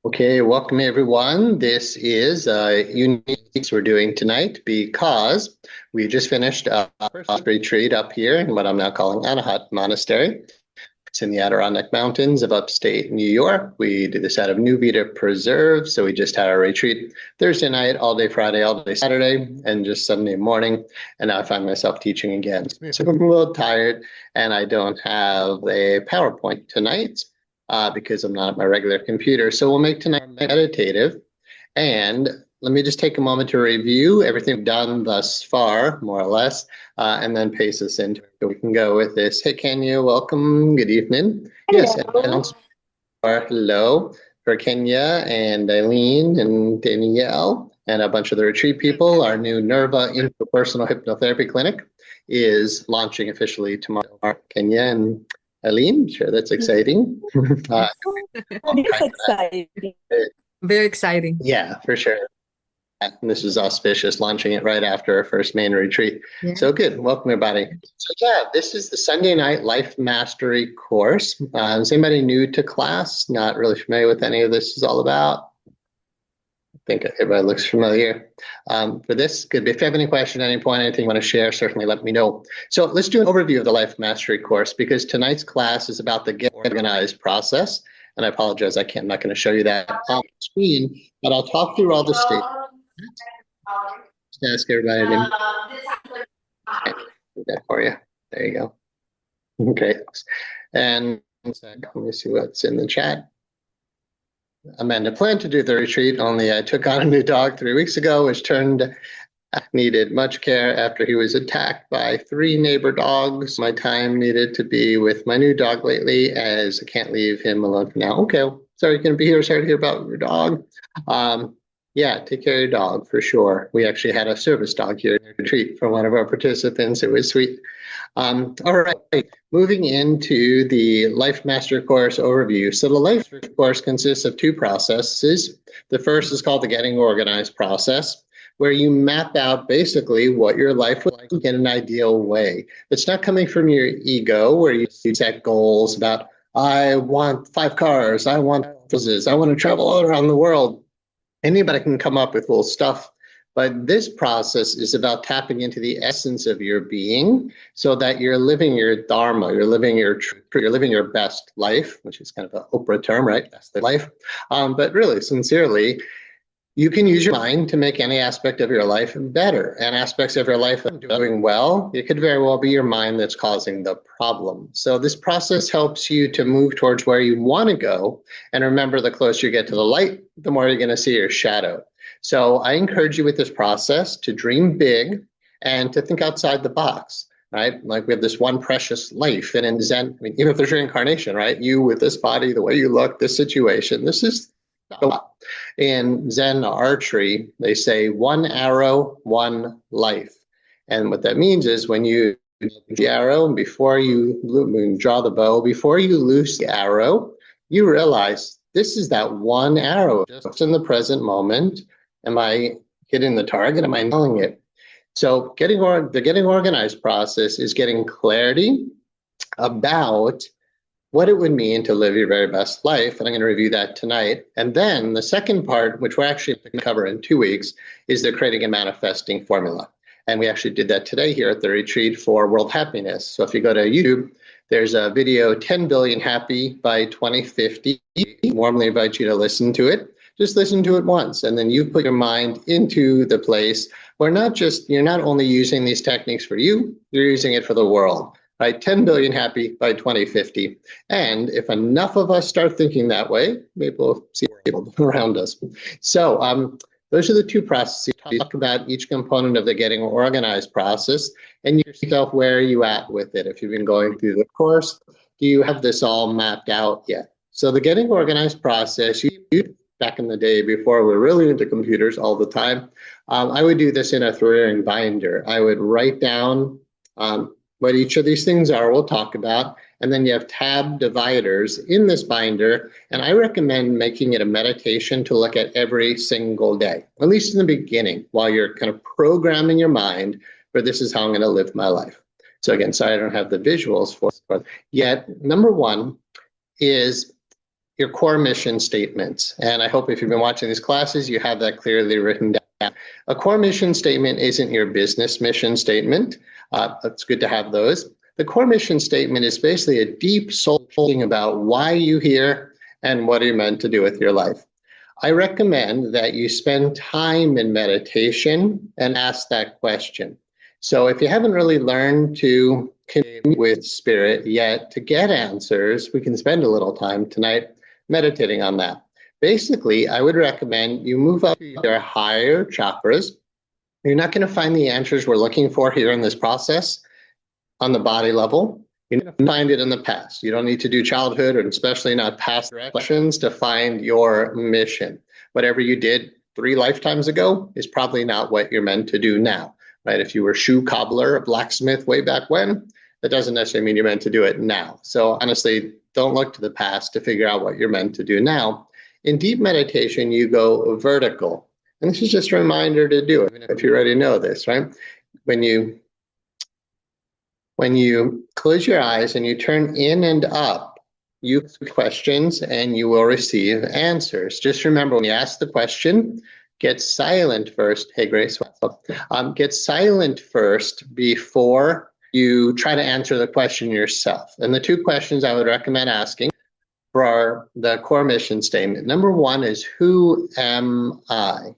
Okay, welcome everyone. This is a unique we're doing tonight because we just finished a first retreat up here in what I'm now calling Anahat Monastery. It's in the Adirondack Mountains of upstate New York. We did this out of New Vita Preserve, so we just had our retreat Thursday night, all day Friday, all day Saturday, and just Sunday morning. And now I find myself teaching again. So I'm a little tired, and I don't have a PowerPoint tonight because I'm not at my regular computer. So we'll make tonight meditative. And let me just take a moment to review everything we've done thus far, more or less, and then pace us into it. So we can go with this. Hey, Kenya, welcome. Good evening. Yes, and Hello. also hello for Kenya and Eileen and Danielle and a bunch of the retreat people. Our new NERVA interpersonal hypnotherapy clinic is launching officially tomorrow. Kenya and Eileen, sure, that's exciting. uh, all It is kinds exciting. of, Very exciting. yeah, for sure. And this is auspicious, launching it right after our first main retreat. Yeah. So good. Welcome, everybody. So yeah, this is the Sunday night life mastery course. Is anybody new to class? Not really familiar with any of this is all about? I think everybody looks familiar. For this, good. If you have any question at any point, anything you want to share, certainly let me know. So let's do an overview of the life mastery course because tonight's class is about the get organized process. And I apologize, I'm not going to show you that on the screen, but I'll talk through all the stages. Just ask everybody to do that for you. There you go. Okay. And let me see what's in the chat. Amanda planned to do the retreat, only I took on a new dog 3 weeks ago, which needed much care after he was attacked by 3 neighbor dogs. My time needed to be with my new dog lately, as I can't leave him alone for now. Okay, sorry you can be here. Sorry to hear about your dog. Yeah, take care of your dog for sure. We actually had a service dog here in the retreat from one of our participants. It was sweet. All right, moving into the Life Master Course overview. So the Life Master Course consists of 2 processes. The first is called the Getting Organized process, where you map out basically what your life would like in an ideal way. It's not coming from your ego, where you set goals about, I want 5 cars, I want houses, I want to travel all around the world. Anybody can come up with little stuff, but this process is about tapping into the essence of your being so that you're living your dharma, you're living your best life, which is kind of an Oprah term, right? Best life. But really, sincerely, you can use your mind to make any aspect of your life better. And aspects of your life that are doing well, it could very well be your mind that's causing the problem. So this process helps you to move towards where you want to go. And remember, the closer you get to the light, the more you're going to see your shadow. So I encourage you with this process to dream big and to think outside the box. Right? Like we have this one precious life. And in Zen, I mean, even if there's reincarnation, right? You with this body, the way you look, this situation, this is a lot. In Zen archery, they say 1 arrow, 1 life. And what that means is when you the arrow, and before you draw the bow, before you loose the arrow, you realize this is that 1 arrow just in the present moment. Am I hitting the target? Am I nailing it? So the getting organized process is getting clarity about what it would mean to live your very best life. And I'm going to review that tonight. And then the second part, which we're actually going to cover in 2 weeks, is the creating and manifesting formula. And we actually did that today here at the retreat for world happiness. So if you go to YouTube, there's a video, 10 billion happy by 2050. I warmly invite you to listen to it. Just listen to it once. And then you put your mind into the place where you're not only using these techniques for you, you're using it for the world. Right, 10 billion happy by 2050. And if enough of us start thinking that way, maybe we'll see people around us. So those are the 2 processes. Talk about each component of the getting organized process and yourself, where are you at with it? If you've been going through the course, do you have this all mapped out yet? So the getting organized process, back in the day before we were really into computers all the time, I would do this in a 3-ring binder. I would write down what each of these things are, we'll talk about. And then you have tab dividers in this binder. And I recommend making it a meditation to look at every single day, at least in the beginning, while you're kind of programming your mind for this is how I'm going to live my life. So again, sorry I don't have the visuals for it, but yet number 1 is your core mission statements. And I hope if you've been watching these classes, you have that clearly written down. A core mission statement isn't your business mission statement. It's good to have those. The core mission statement is basically a deep soul thing about why you here and what are you meant to do with your life. I recommend that you spend time in meditation and ask that question. So if you haven't really learned to connect with spirit yet to get answers, we can spend a little time tonight meditating on that. Basically, I would recommend you move up to your higher chakras. You're not going to find the answers we're looking for here in this process on the body level. You're going to find it in the past. You don't need to do childhood, or especially not past questions, to find your mission. Whatever you did 3 lifetimes ago is probably not what you're meant to do now, right? If you were a shoe cobbler, a blacksmith way back when, that doesn't necessarily mean you're meant to do it now. So honestly, don't look to the past to figure out what you're meant to do now. In deep meditation, you go vertical. And this is just a reminder to do it, if you already know this, right? When you close your eyes and you turn in and up, you ask questions and you will receive answers. Just remember, when you ask the question, get silent first. Hey, Grace. Get silent first before you try to answer the question yourself. And the 2 questions I would recommend asking for the core mission statement. Number 1 is, who am I?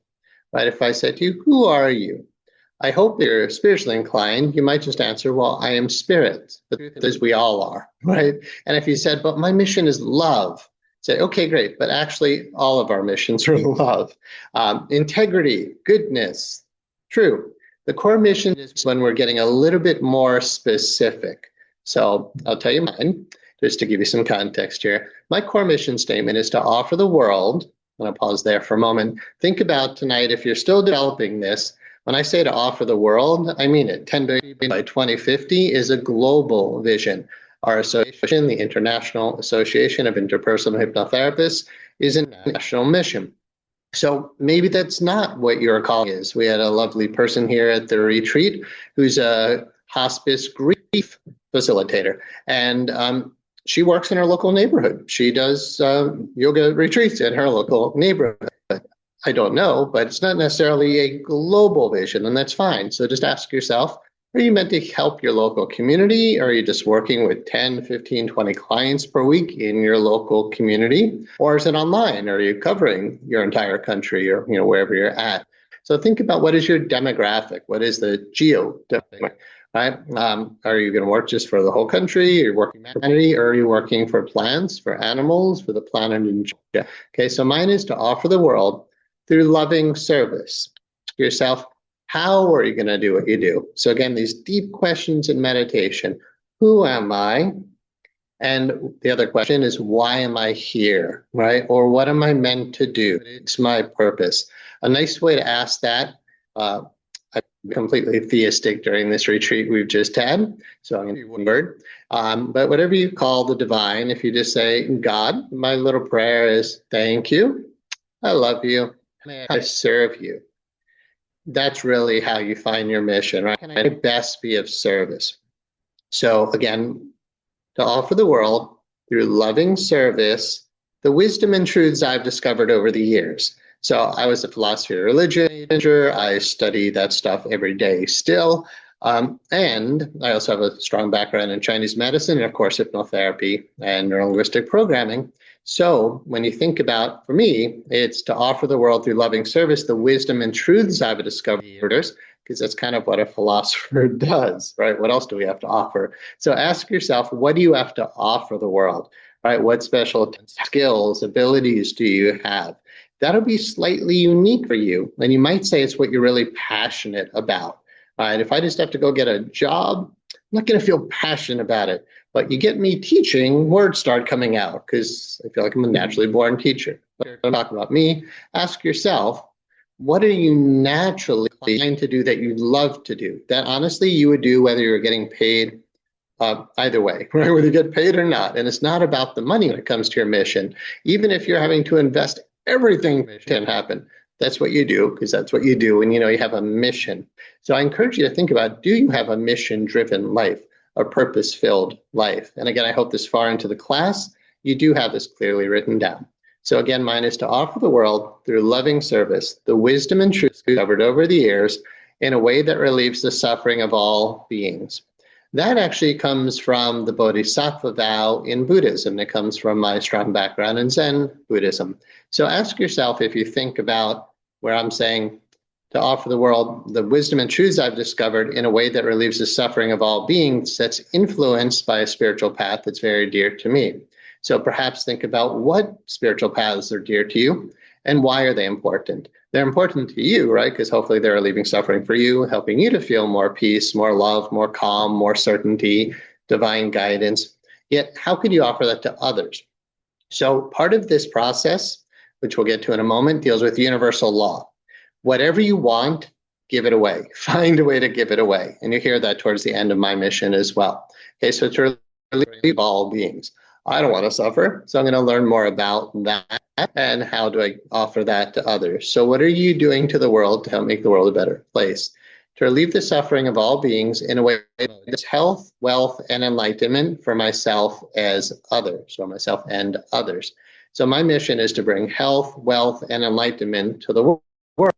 Right? If I said to you, who are you? I hope you're spiritually inclined. You might just answer, well, I am spirit, but as we all are, right? And if you said, but my mission is love, say, okay, great. But actually, all of our missions are love. Integrity, goodness, true. The core mission is when we're getting a little bit more specific. So I'll tell you mine, just to give you some context here. My core mission statement is to offer the world, and I'll pause there for a moment. Think about tonight, if you're still developing this, when I say to offer the world, I mean it. 10 billion by 2050 is a global vision. Our association, the International Association of Interpersonal Hypnotherapists, is a national mission. So maybe that's not what your calling is. We had a lovely person here at the retreat who's a hospice grief facilitator, and she works in her local neighborhood. She does yoga retreats in her local neighborhood. I don't know, but it's not necessarily a global vision, and that's fine. So just ask yourself, are you meant to help your local community? Or are you just working with 10, 15, 20 clients per week in your local community? Or is it online? Are you covering your entire country, or wherever you're at? So think about, what is your demographic? What is the geo demographic? Right? Are you going to work just for the whole country? Are you working for humanity? Or are you working for plants, for animals, for the planet in general? Okay, so mine is to offer the world through loving service. Ask yourself, how are you going to do what you do? So again, these deep questions in meditation. Who am I? And the other question is, why am I here, right? Or what am I meant to do? It's my purpose. A nice way to ask that, I'm completely theistic during this retreat we've just had, so I'm going to use one word. But whatever you call the divine, if you just say, God, my little prayer is, thank you, I love you, I serve you. That's really how you find your mission, right? Can I best be of service? So again, to offer the world through loving service, the wisdom and truths I've discovered over the years. So I was a philosophy of religion major. I study that stuff every day still. And I also have a strong background in Chinese medicine and, of course, hypnotherapy and neurolinguistic programming. So when you think about, for me, it's to offer the world through loving service the wisdom and truths I've discovered, because that's kind of what a philosopher does, right? What else do we have to offer? So ask yourself, what do you have to offer the world, right? What special skills, abilities do you have? That'll be slightly unique for you. And you might say it's what you're really passionate about, right? If I just have to go get a job, I'm not going to feel passionate about it. But you get me teaching, words start coming out, because I feel like I'm a naturally born teacher. But I'm talking about me. Ask yourself, what are you naturally inclined to do that you love to do? That honestly you would do whether you're getting paid either way, right? Whether you get paid or not. And it's not about the money when it comes to your mission. Even if you're having to invest everything can happen, that's what you do, because that's what you do when you have a mission. So I encourage you to think about, do you have a mission-driven life? A purpose-filled life? And again, I hope this far into the class, you do have this clearly written down. So again, mine is to offer the world, through loving service, the wisdom and truth discovered over the years in a way that relieves the suffering of all beings. That actually comes from the Bodhisattva vow in Buddhism. It comes from my strong background in Zen Buddhism. So ask yourself, if you think about where I'm saying to offer the world the wisdom and truths I've discovered in a way that relieves the suffering of all beings, that's influenced by a spiritual path that's very dear to me. So perhaps think about what spiritual paths are dear to you and why are they important. They're important to you, right? Because hopefully they're relieving suffering for you, helping you to feel more peace, more love, more calm, more certainty, divine guidance. Yet, how could you offer that to others? So part of this process, which we'll get to in a moment, deals with universal law. Whatever you want, give it away. Find a way to give it away. And you hear that towards the end of my mission as well. Okay, so to relieve all beings. I don't want to suffer, so I'm going to learn more about that and how do I offer that to others. So what are you doing to the world to help make the world a better place? To relieve the suffering of all beings in a way that's health, wealth, and enlightenment for myself as others, or myself and others. So my mission is to bring health, wealth, and enlightenment to the world.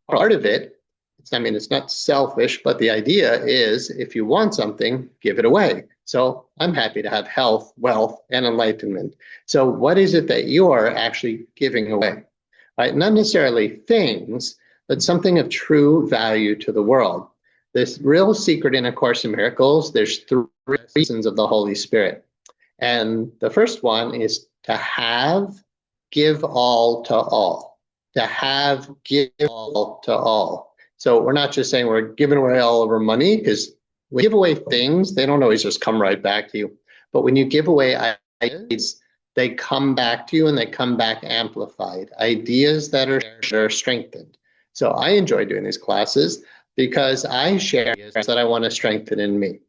Part of it, it's not selfish, but the idea is if you want something, give it away. So I'm happy to have health, wealth, and enlightenment. So what is it that you're actually giving away? Right? Not necessarily things, but something of true value to the world. This real secret in A Course in Miracles, there's 3 reasons of the Holy Spirit. And the first one is to have, give all to all. To have, give all to all. So we're not just saying we're giving away all of our money, because when you give away things, they don't always just come right back to you. But when you give away ideas, they come back to you and they come back amplified. Ideas that are strengthened. So I enjoy doing these classes because I share ideas that I want to strengthen in me.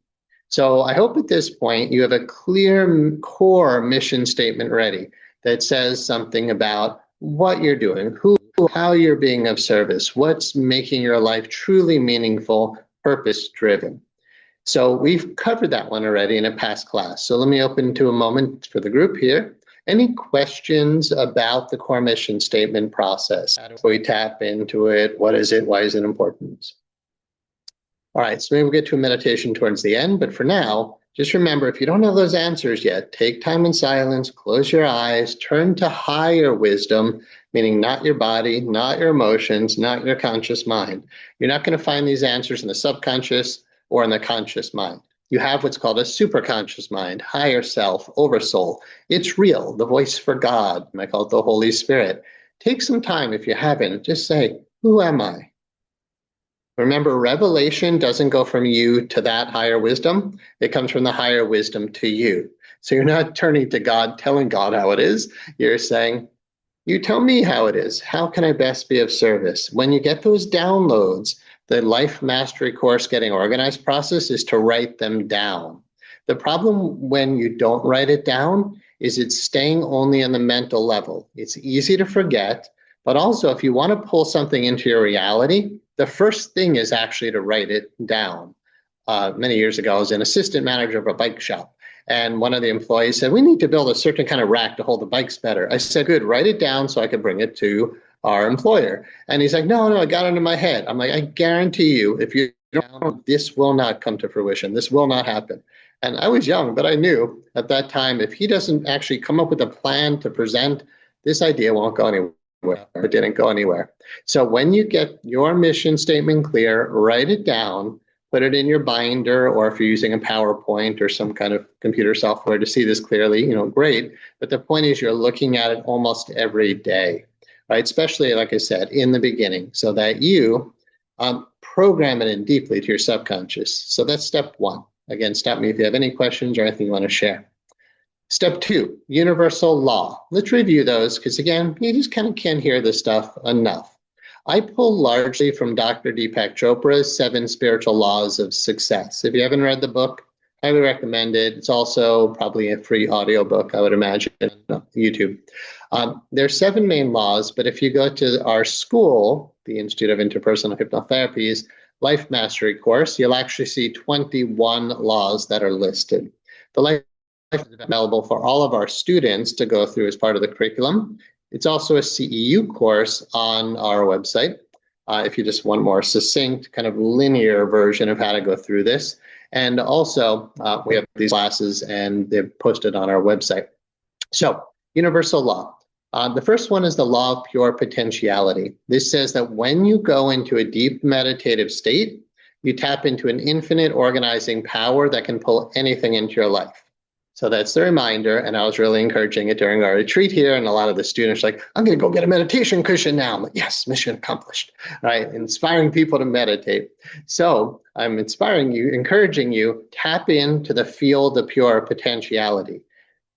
So I hope at this point you have a clear core mission statement ready that says something about what you're doing, how you're being of service, what's making your life truly meaningful, purpose-driven. So we've covered that one already in a past class. So let me open to a moment for the group here. Any questions about the core mission statement process? How do we tap into it? What is it? Why is it important? All right, so maybe we'll get to a meditation towards the end, but for now, just remember, if you don't have those answers yet, take time in silence, close your eyes, turn to higher wisdom, meaning not your body, not your emotions, not your conscious mind. You're not going to find these answers in the subconscious or in the conscious mind. You have what's called a superconscious mind, higher self, oversoul. It's real, the voice for God. I call it the Holy Spirit. Take some time, if you haven't, just say, who am I? Remember, revelation doesn't go from you to that higher wisdom. It comes from the higher wisdom to you. So you're not turning to God, telling God how it is. You're saying, you tell me how it is. How can I best be of service? When you get those downloads, the Life Mastery Course Getting Organized process is to write them down. The problem when you don't write it down is it's staying only on the mental level. It's easy to forget, but also if you want to pull something into your reality, the first thing is actually to write it down. Many years ago, I was an assistant manager of a bike shop. And one of the employees said, we need to build a certain kind of rack to hold the bikes better. I said, good, write it down so I could bring it to our employer. And he's like, no, I got it in my head. I'm like, I guarantee you, if you don't, this will not come to fruition. This will not happen. And I was young, but I knew at that time, if he doesn't actually come up with a plan to present, this idea won't go anywhere. It didn't go anywhere. So when you get your mission statement clear, write it down, put it in your binder, or if you're using a PowerPoint or some kind of computer software to see this clearly, great. But the point is you're looking at it almost every day, right? Especially, like I said, in the beginning, so that you program it in deeply to your subconscious. So that's step 1. Again, stop me if you have any questions or anything you want to share. Step 2, universal law. Let's review those because, again, you just kind of can't hear this stuff enough. I pull largely from Dr. Deepak Chopra's 7 Spiritual Laws of Success. If you haven't read the book, highly recommend it. It's also probably a free audiobook, I would imagine, on YouTube. There are 7 main laws, but if you go to our school, the Institute of Interpersonal Hypnotherapy's Life Mastery course, you'll actually see 21 laws that are listed. The Life is available for all of our students to go through as part of the curriculum. It's also a CEU course on our website. If you just want more succinct, kind of linear version of how to go through this. And also, we have these classes and they're posted on our website. So, universal law. The first one is the law of pure potentiality. This says that when you go into a deep meditative state, you tap into an infinite organizing power that can pull anything into your life. So that's the reminder, and I was really encouraging it during our retreat here, and a lot of the students are like, I'm going to go get a meditation cushion now. I'm like, yes, mission accomplished, right? Inspiring people to meditate. So I'm encouraging you, tap into the field of pure potentiality.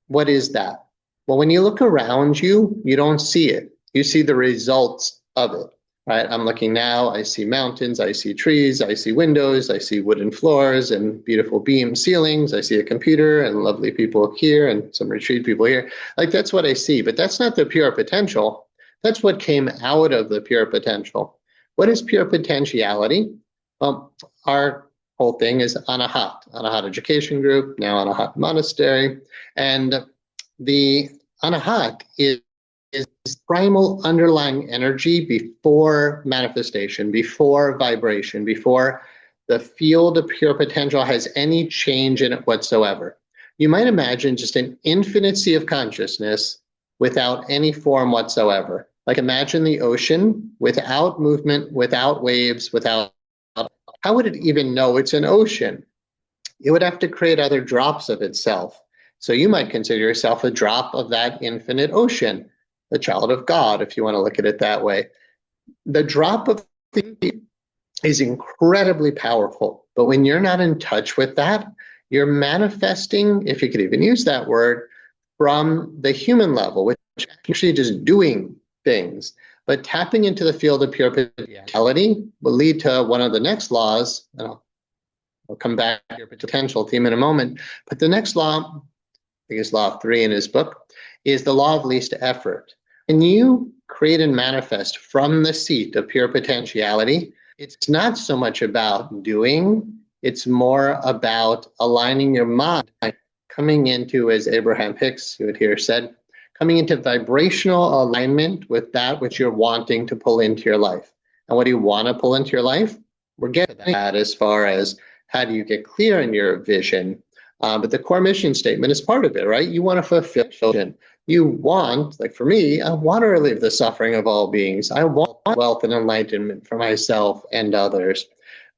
What is that? Well, when you look around you, you don't see it. You see the results of it, right? I'm looking now, I see mountains, I see trees, I see windows, I see wooden floors and beautiful beam ceilings. I see a computer and lovely people here and some retreat people here. Like, that's what I see, but that's not the pure potential. That's what came out of the pure potential. What is pure potentiality? Well, our whole thing is Anahat Education Group, now Anahat Monastery. And the Anahat is primal underlying energy before manifestation, before vibration, before the field of pure potential has any change in it whatsoever. You might imagine just an infinite sea of consciousness without any form whatsoever. Like, imagine the ocean without movement, without waves, without, how would it even know it's an ocean? It would have to create other drops of itself. So you might consider yourself a drop of that infinite ocean, a child of God, if you want to look at it that way. The drop of the is incredibly powerful, but when you're not in touch with that, you're manifesting, if you could even use that word, from the human level, which is actually just doing things. But tapping into the field of pure potentiality will lead to one of the next laws, and I'll come back to your potential theme in a moment, but the next law, I think it's law 3 in his book, is the law of least effort. When you create and manifest from the seat of pure potentiality, it's not so much about doing, it's more about aligning your mind, coming into, as Abraham Hicks, who had here said, coming into vibrational alignment with that which you're wanting to pull into your life. And what do you want to pull into your life? We're getting to that as far as how do you get clear in your vision. But the core mission statement is part of it, right? You want to fulfill vision. You want, like for me, I want to relieve the suffering of all beings. I want wealth and enlightenment for myself and others,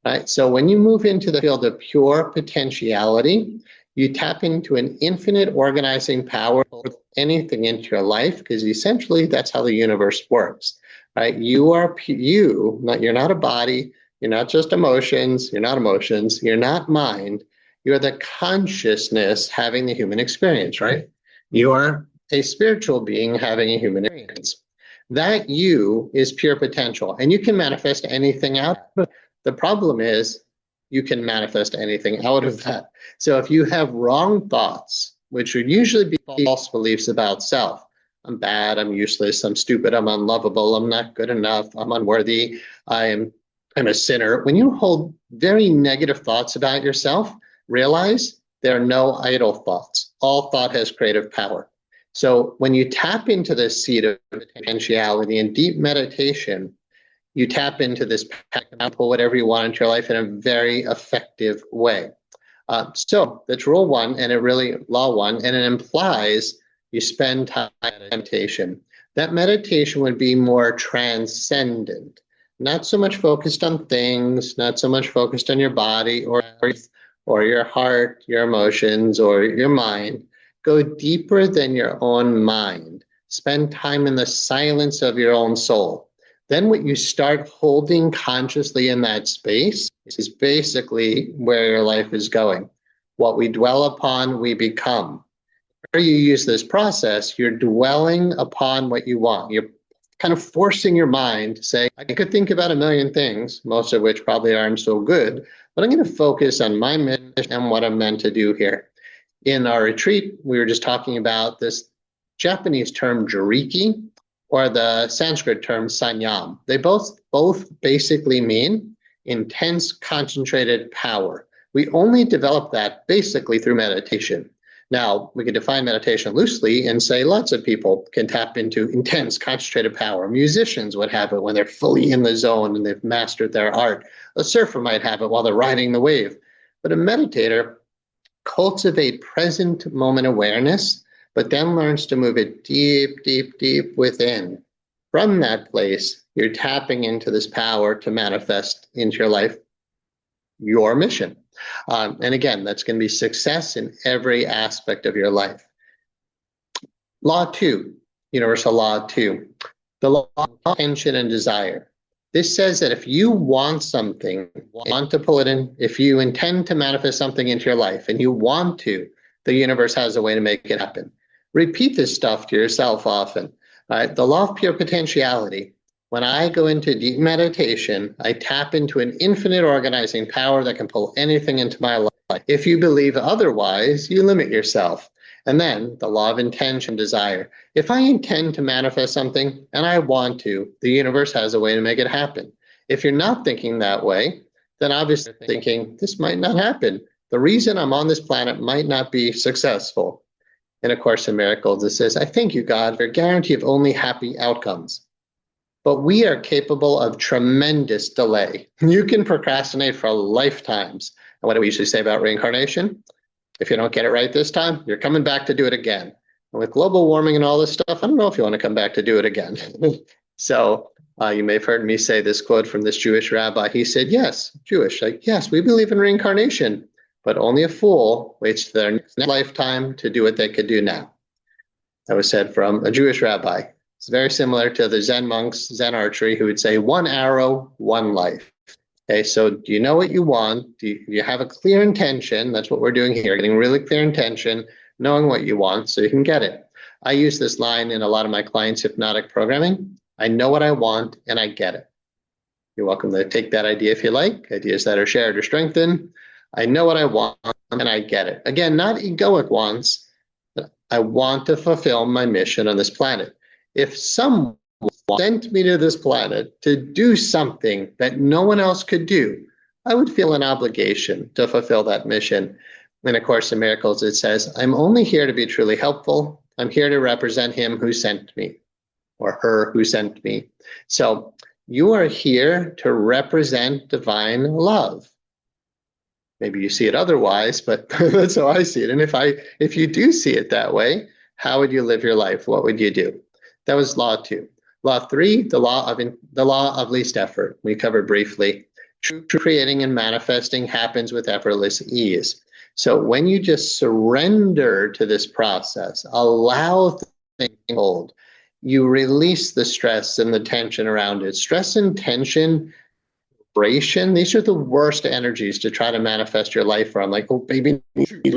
right? So when you move into the field of pure potentiality, you tap into an infinite organizing power of anything into your life, because essentially that's how the universe works, right? You're not a body, you're not just emotions, you're not mind. You're the consciousness having the human experience, right? You are a spiritual being having a human experience. That you is pure potential, and you can manifest anything out. The problem is you can manifest anything out of that. So if you have wrong thoughts, which would usually be false beliefs about self, I'm bad, I'm useless, I'm stupid, I'm unlovable, I'm not good enough, I'm unworthy, I'm a sinner. When you hold very negative thoughts about yourself, realize there are no idle thoughts. All thought has creative power. So when you tap into this seat of potentiality in deep meditation, you tap into this power, pull whatever you want into your life in a very effective way. So that's rule 1, and law 1, and it implies you spend time in meditation. That meditation would be more transcendent, not so much focused on things, not so much focused on your body or your heart, your emotions, or your mind. Go deeper than your own mind. Spend time in the silence of your own soul. Then what you start holding consciously in that space is basically where your life is going. What we dwell upon, we become. Where you use this process, you're dwelling upon what you want. You're kind of forcing your mind to say, I could think about a million things, most of which probably aren't so good, but I'm going to focus on my mission and what I'm meant to do here. In our retreat, we were just talking about this Japanese term jiriki, or the Sanskrit term sanyam. They both basically mean intense concentrated power. We only develop that basically through meditation. Now, we can define meditation loosely and say lots of people can tap into intense concentrated power. Musicians would have it when they're fully in the zone and they've mastered their art. A surfer might have it while they're riding the wave. But a meditator cultivates present moment awareness, but then learns to move it deep, deep, deep within. From that place, you're tapping into this power to manifest into your life your mission. And again, that's going to be success in every aspect of your life. Law 2, universal law 2, the law of intention and desire. This says that if you want something, want to pull it in, if you intend to manifest something into your life and you want to, the universe has a way to make it happen. Repeat this stuff to yourself often. Right? The law of pure potentiality. When I go into deep meditation, I tap into an infinite organizing power that can pull anything into my life. If you believe otherwise, you limit yourself. And then the law of intention, desire. If I intend to manifest something and I want to, the universe has a way to make it happen. If you're not thinking that way, then obviously you're thinking, this might not happen. The reason I'm on this planet might not be successful. In A Course in Miracles, it says, I thank you, God, for a guarantee of only happy outcomes. But we are capable of tremendous delay. You can procrastinate for lifetimes. And what do we usually say about reincarnation? If you don't get it right this time, you're coming back to do it again. And with global warming and all this stuff, I don't know if you want to come back to do it again. So you may have heard me say this quote from this Jewish rabbi. He said, yes, Jewish, like, yes, we believe in reincarnation, but only a fool waits their next lifetime to do what they could do now. That was said from a Jewish rabbi. It's very similar to the Zen monks, Zen archery, who would say, one arrow, one life. Okay, so do you know what you want? Do you have a clear intention? That's what we're doing here, getting really clear intention, knowing what you want so you can get it. I use this line in a lot of my clients' hypnotic programming. I know what I want and I get it. You're welcome to take that idea if you like, ideas that are shared or strengthened. I know what I want and I get it. Again, not egoic wants, but I want to fulfill my mission on this planet. If someone sent me to this planet to do something that no one else could do, I would feel an obligation to fulfill that mission. In A Course in Miracles, it says, I'm only here to be truly helpful. I'm here to represent him who sent me, or her who sent me. So you are here to represent divine love. Maybe you see it otherwise, but that's how I see it. And if you do see it that way, how would you live your life? What would you do? That was law 2. Law 3, the law of least effort. We covered briefly. True creating and manifesting happens with effortless ease. So when you just surrender to this process, allow things to unfold, you release the stress and the tension around it. Stress and tension, vibration, these are the worst energies to try to manifest your life from. Like, oh, baby,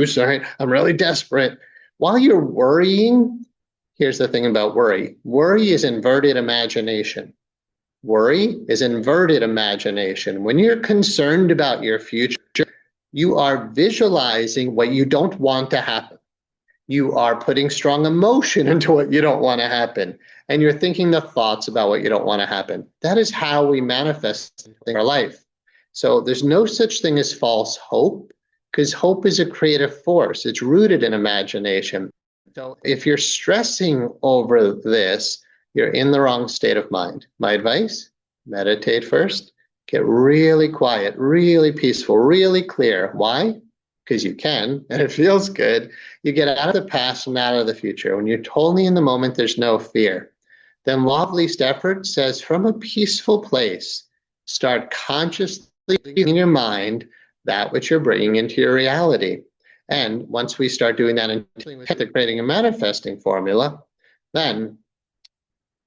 sorry, I'm really desperate. While you're worrying, here's the thing about worry. Worry is inverted imagination. Worry is inverted imagination. When you're concerned about your future, you are visualizing what you don't want to happen. You are putting strong emotion into what you don't want to happen. And you're thinking the thoughts about what you don't want to happen. That is how we manifest in our life. So there's no such thing as false hope, because hope is a creative force. It's rooted in imagination. So if you're stressing over this, you're in the wrong state of mind. My advice, meditate first, get really quiet, really peaceful, really clear. Why? Because you can, and it feels good. You get out of the past and out of the future. When you're totally in the moment, there's no fear. Then law of least effort says, from a peaceful place, start consciously in your mind that which you're bringing into your reality. And once we start doing that and creating a manifesting formula, then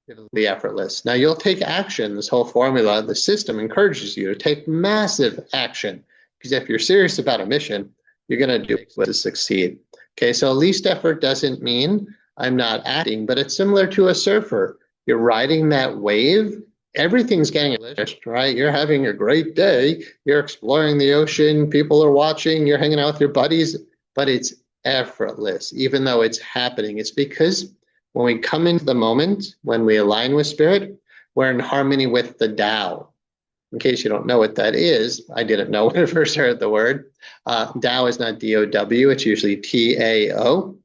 it'll be effortless. Now you'll take action. This whole formula, the system encourages you to take massive action, because if you're serious about a mission, you're going to do it to succeed. Okay, so least effort doesn't mean I'm not acting, but it's similar to a surfer. You're riding that wave. Everything's getting lifted, right? You're having a great day. You're exploring the ocean. People are watching. You're hanging out with your buddies, but it's effortless, even though it's happening. It's because when we come into the moment, when we align with spirit, we're in harmony with the Tao. In case you don't know what that is, I didn't know when I first heard the word. Tao is not D-O-W, it's usually T-A-O.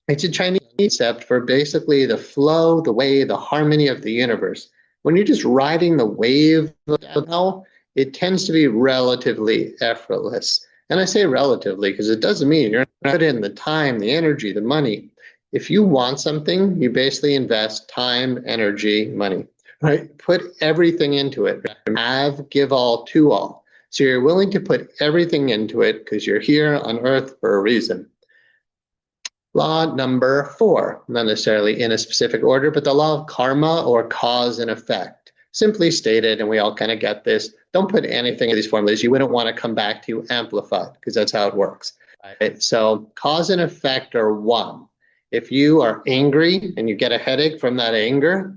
It's a Chinese concept for basically the flow, the way, the harmony of the universe. When you're just riding the wave of Tao, it tends to be relatively effortless. And I say relatively because it doesn't mean you're not putting in the time, the energy, the money. If you want something, you basically invest time, energy, money, right? Put everything into it. Have, give all, to all. So you're willing to put everything into it because you're here on earth for a reason. Law number 4, not necessarily in a specific order, but the law of karma or cause and effect. Simply stated, and we all kind of get this, don't put anything in these formulas you wouldn't want to come back to amplified, because that's how it works. Right? So cause and effect are one. If you are angry and you get a headache from that anger,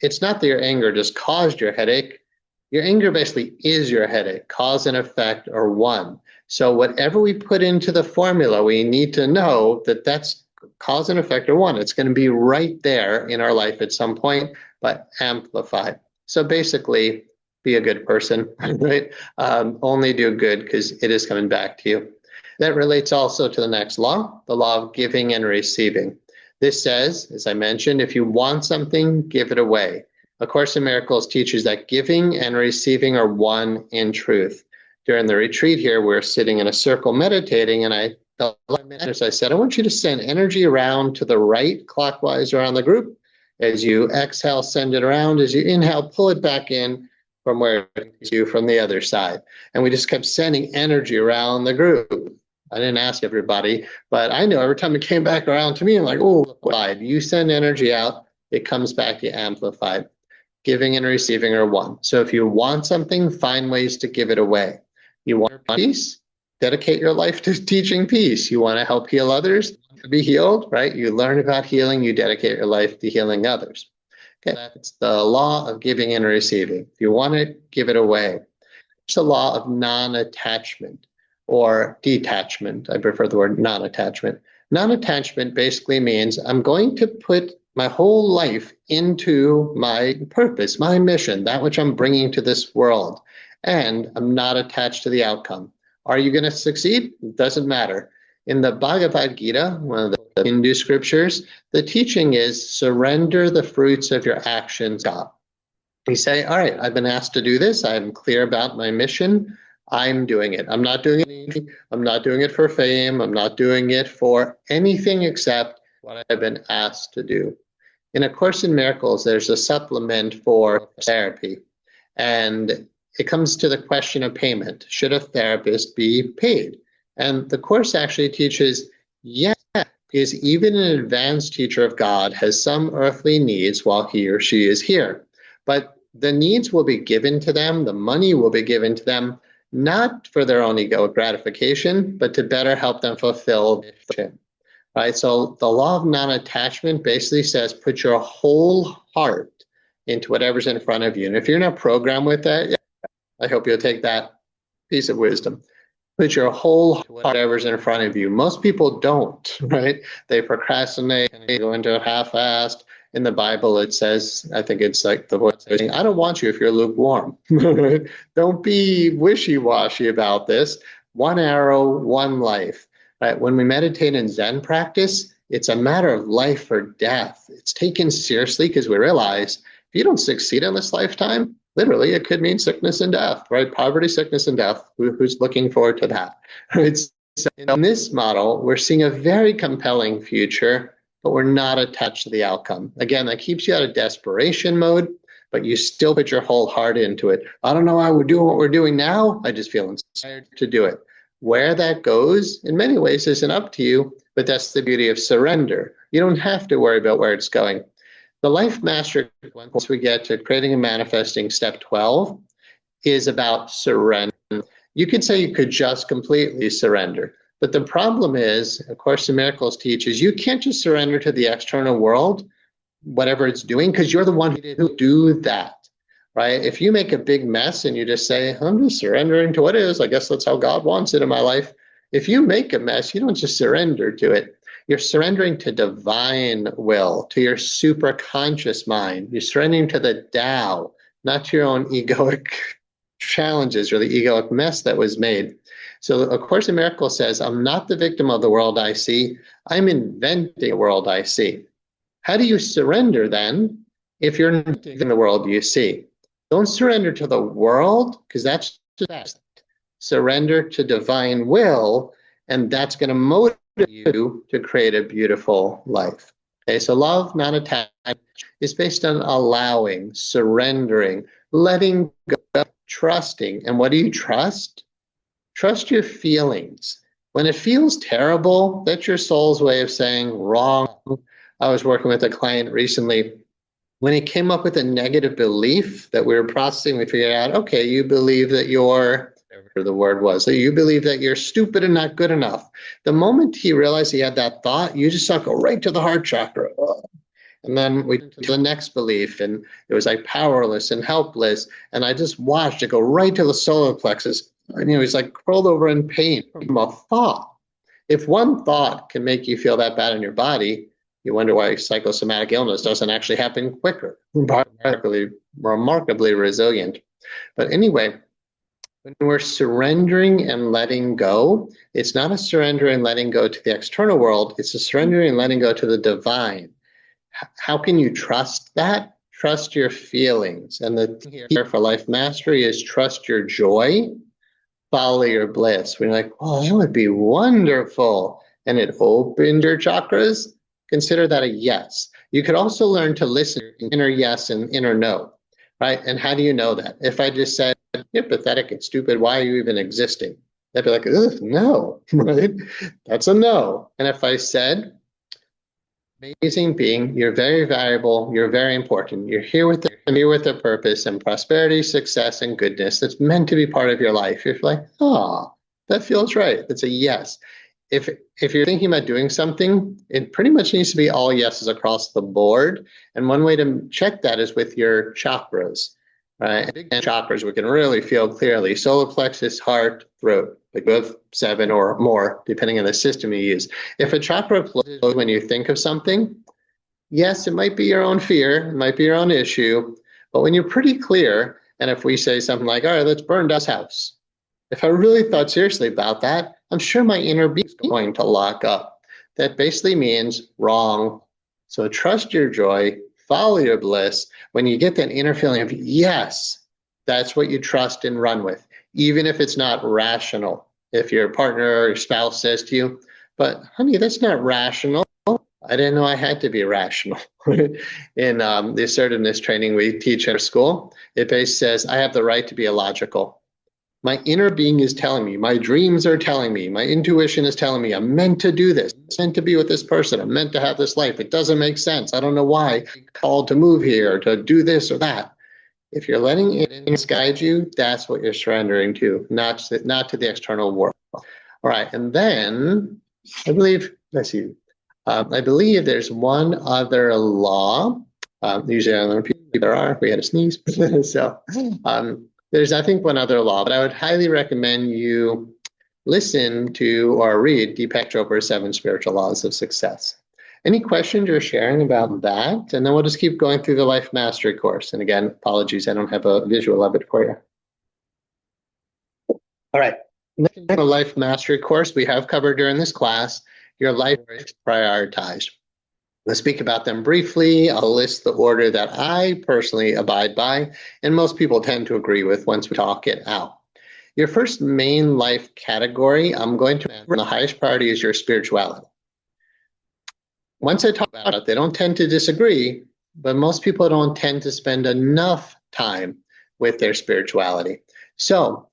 it's not that your anger just caused your headache. Your anger basically is your headache. Cause and effect are one. So whatever we put into the formula, we need to know that that's cause and effect are one. It's going to be right there in our life at some point, but amplified. So basically, be a good person, right? Only do good because it is coming back to you. That relates also to the next law, the law of giving and receiving. This says, as I mentioned, if you want something, give it away. A Course in Miracles teaches that giving and receiving are one in truth. During the retreat here, we're sitting in a circle meditating, and I said, I want you to send energy around to the right, clockwise around the group. As you exhale, send it around. As you inhale, pull it back in from where it is you from the other side. And we just kept sending energy around the group. I didn't ask everybody, but I know every time it came back around to me, I'm like, oh, you send energy out, it comes back to you amplified. Giving and receiving are one. So if you want something, find ways to give it away. You want peace? Dedicate your life to teaching peace. You want to help heal others to be healed, right? You learn about healing, you dedicate your life to healing others. Okay, that's the law of giving and receiving. If you want it, give it away. It's the law of non-attachment or detachment. I prefer the word non-attachment. Non-attachment basically means I'm going to put my whole life into my purpose, my mission, that which I'm bringing to this world, and I'm not attached to the outcome. Are you going to succeed? It doesn't matter. In the Bhagavad Gita, one of the Hindu scriptures, the teaching is surrender the fruits of your actions, God. You say, all right, I've been asked to do this. I'm clear about my mission. I'm doing it. I'm not doing it. I'm not doing it for fame. I'm not doing it for anything except what I've been asked to do. In A Course in Miracles, there's a supplement for therapy. And it comes to the question of payment. Should a therapist be paid? And the Course actually teaches, yes, because even an advanced teacher of God has some earthly needs while he or she is here. But the needs will be given to them, the money will be given to them, not for their own egoic gratification, but to better help them fulfill their mission. Right? So the law of non-attachment basically says put your whole heart into whatever's in front of you. And if you're not programmed with that, I hope you'll take that piece of wisdom. Put your whole heart into whatever's in front of you. Most people don't, right? They procrastinate and they go into a half-assed. In the Bible, it says, I think it's like the voice saying, I don't want you if you're lukewarm. Don't be wishy-washy about this. One arrow, one life. Right? When we meditate in Zen practice, it's a matter of life or death. It's taken seriously because we realize if you don't succeed in this lifetime, literally, it could mean sickness and death, right? Poverty, sickness, and death. Who's looking forward to that? Right? So in this model, we're seeing a very compelling future, but we're not attached to the outcome. Again, that keeps you out of desperation mode, but you still put your whole heart into it. I don't know why we're doing what we're doing now. I just feel inspired to do it. Where that goes, in many ways, isn't up to you, but that's the beauty of surrender. You don't have to worry about where it's going. The Life Master, once we get to creating and manifesting step 12, is about surrender. You could say you could just completely surrender. But the problem is, A Course in Miracles teaches you can't just surrender to the external world, whatever it's doing, because you're the one who do that, right? If you make a big mess and you just say, I'm just surrendering to what is, I guess that's how God wants it in my life. If you make a mess, you don't just surrender to it. You're surrendering to divine will, to your super conscious mind. You're surrendering to the Tao, not to your own egoic challenges or the egoic mess that was made. So A Course in Miracles says, I'm not the victim of the world I see. I'm inventing a world I see. How do you surrender then if you're not in the world you see? Don't surrender to the world, because that's the best. Surrender to divine will, and that's going to motivate you to create a beautiful life. Okay, so love, not attachment, is based on allowing, surrendering, letting go, trusting. And what do you trust? Trust your feelings. When it feels terrible, that's your soul's way of saying wrong. I was working with a client recently. When he came up with a negative belief that we were processing, we figured out, okay, you believe that you're, whatever the word was, that you believe that you're stupid and not good enough. The moment he realized he had that thought, you just saw it go right to the heart chakra. And then we went to the next belief, and it was like powerless and helpless. And I just watched it go right to the solar plexus. And he's like curled over in pain from a thought. If one thought can make you feel that bad in your body, you wonder why psychosomatic illness doesn't actually happen quicker. Remarkably resilient. But anyway, when we're surrendering and letting go, it's not a surrender and letting go to the external world. It's a surrendering and letting go to the divine. How can you trust that? Trust your feelings. And the thing here for life mastery is trust your joy, follow your bliss. We're like, oh, that would be wonderful. And it opened your chakras. Consider that a yes. You could also learn to listen to inner yes and inner no, right? And how do you know that? If I just said, you're pathetic and stupid, why are you even existing? They'd be like, no, right? That's a no. And if I said, amazing being, you're very valuable, you're very important, you're here with a purpose and prosperity, success, and goodness that's meant to be part of your life, you're like, oh, that feels right. That's a yes. If you're thinking about doing something, it pretty much needs to be all yeses across the board. And one way to check that is with your chakras, right? And chakras we can really feel clearly: solar plexus, heart, throat. Like we have 7 or more, depending on the system you use. If a chakra closes when you think of something, yes, it might be your own fear, it might be your own issue, but when you're pretty clear, and if we say something like, all right, let's burn down this house. If I really thought seriously about that, I'm sure my inner being is going to lock up. That basically means wrong. So trust your joy, follow your bliss. When you get that inner feeling of yes, that's what you trust and run with, even if it's not rational. If your partner or your spouse says to you, but honey, that's not rational. I didn't know I had to be rational. In the assertiveness training we teach at our school, it basically says, I have the right to be illogical. My inner being is telling me, my dreams are telling me, my intuition is telling me I'm meant to do this, I'm meant to be with this person, I'm meant to have this life. It doesn't make sense. I don't know why I'm called to move here, to do this or that. If you're letting it guide you, that's what you're surrendering to, not to the external world. All right, and then I believe, I believe there's one other law. Usually I don't know if there are, if we had a sneeze. So there's, I think, one other law, but I would highly recommend you listen to or read Deepak Chopra's 7 Spiritual Laws of Success. Any questions you're sharing about that? And then we'll just keep going through the Life Mastery course. And again, apologies, I don't have a visual of it for you. All right, next, the Life Mastery course we have covered during this class, your life is prioritized. Let's speak about them briefly. I'll list the order that I personally abide by, and most people tend to agree with once we talk it out. Your first main life category, I'm going to, the highest priority is your spirituality. Once I talk about it, they don't tend to disagree, but most people don't tend to spend enough time with their spirituality. So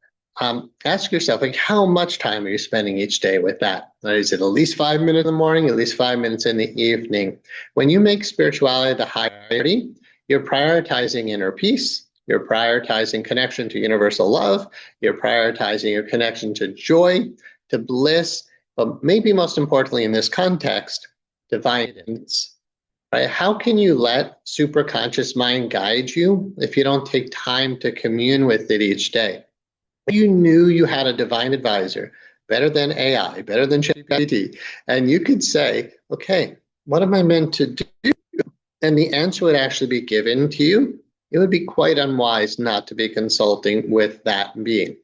ask yourself, like, how much time are you spending each day with that? Is it at least 5 minutes in the morning, at least 5 minutes in the evening? When you make spirituality the high priority, you're prioritizing inner peace, you're prioritizing connection to universal love, you're prioritizing your connection to joy, to bliss, but maybe most importantly in this context, divine guidance. Right? How can you let superconscious mind guide you if you don't take time to commune with it each day? You knew you had a divine advisor, better than AI, better than ChatGPT, and you could say, okay, what am I meant to do? And the answer would actually be given to you it would be quite unwise not to be consulting with that being.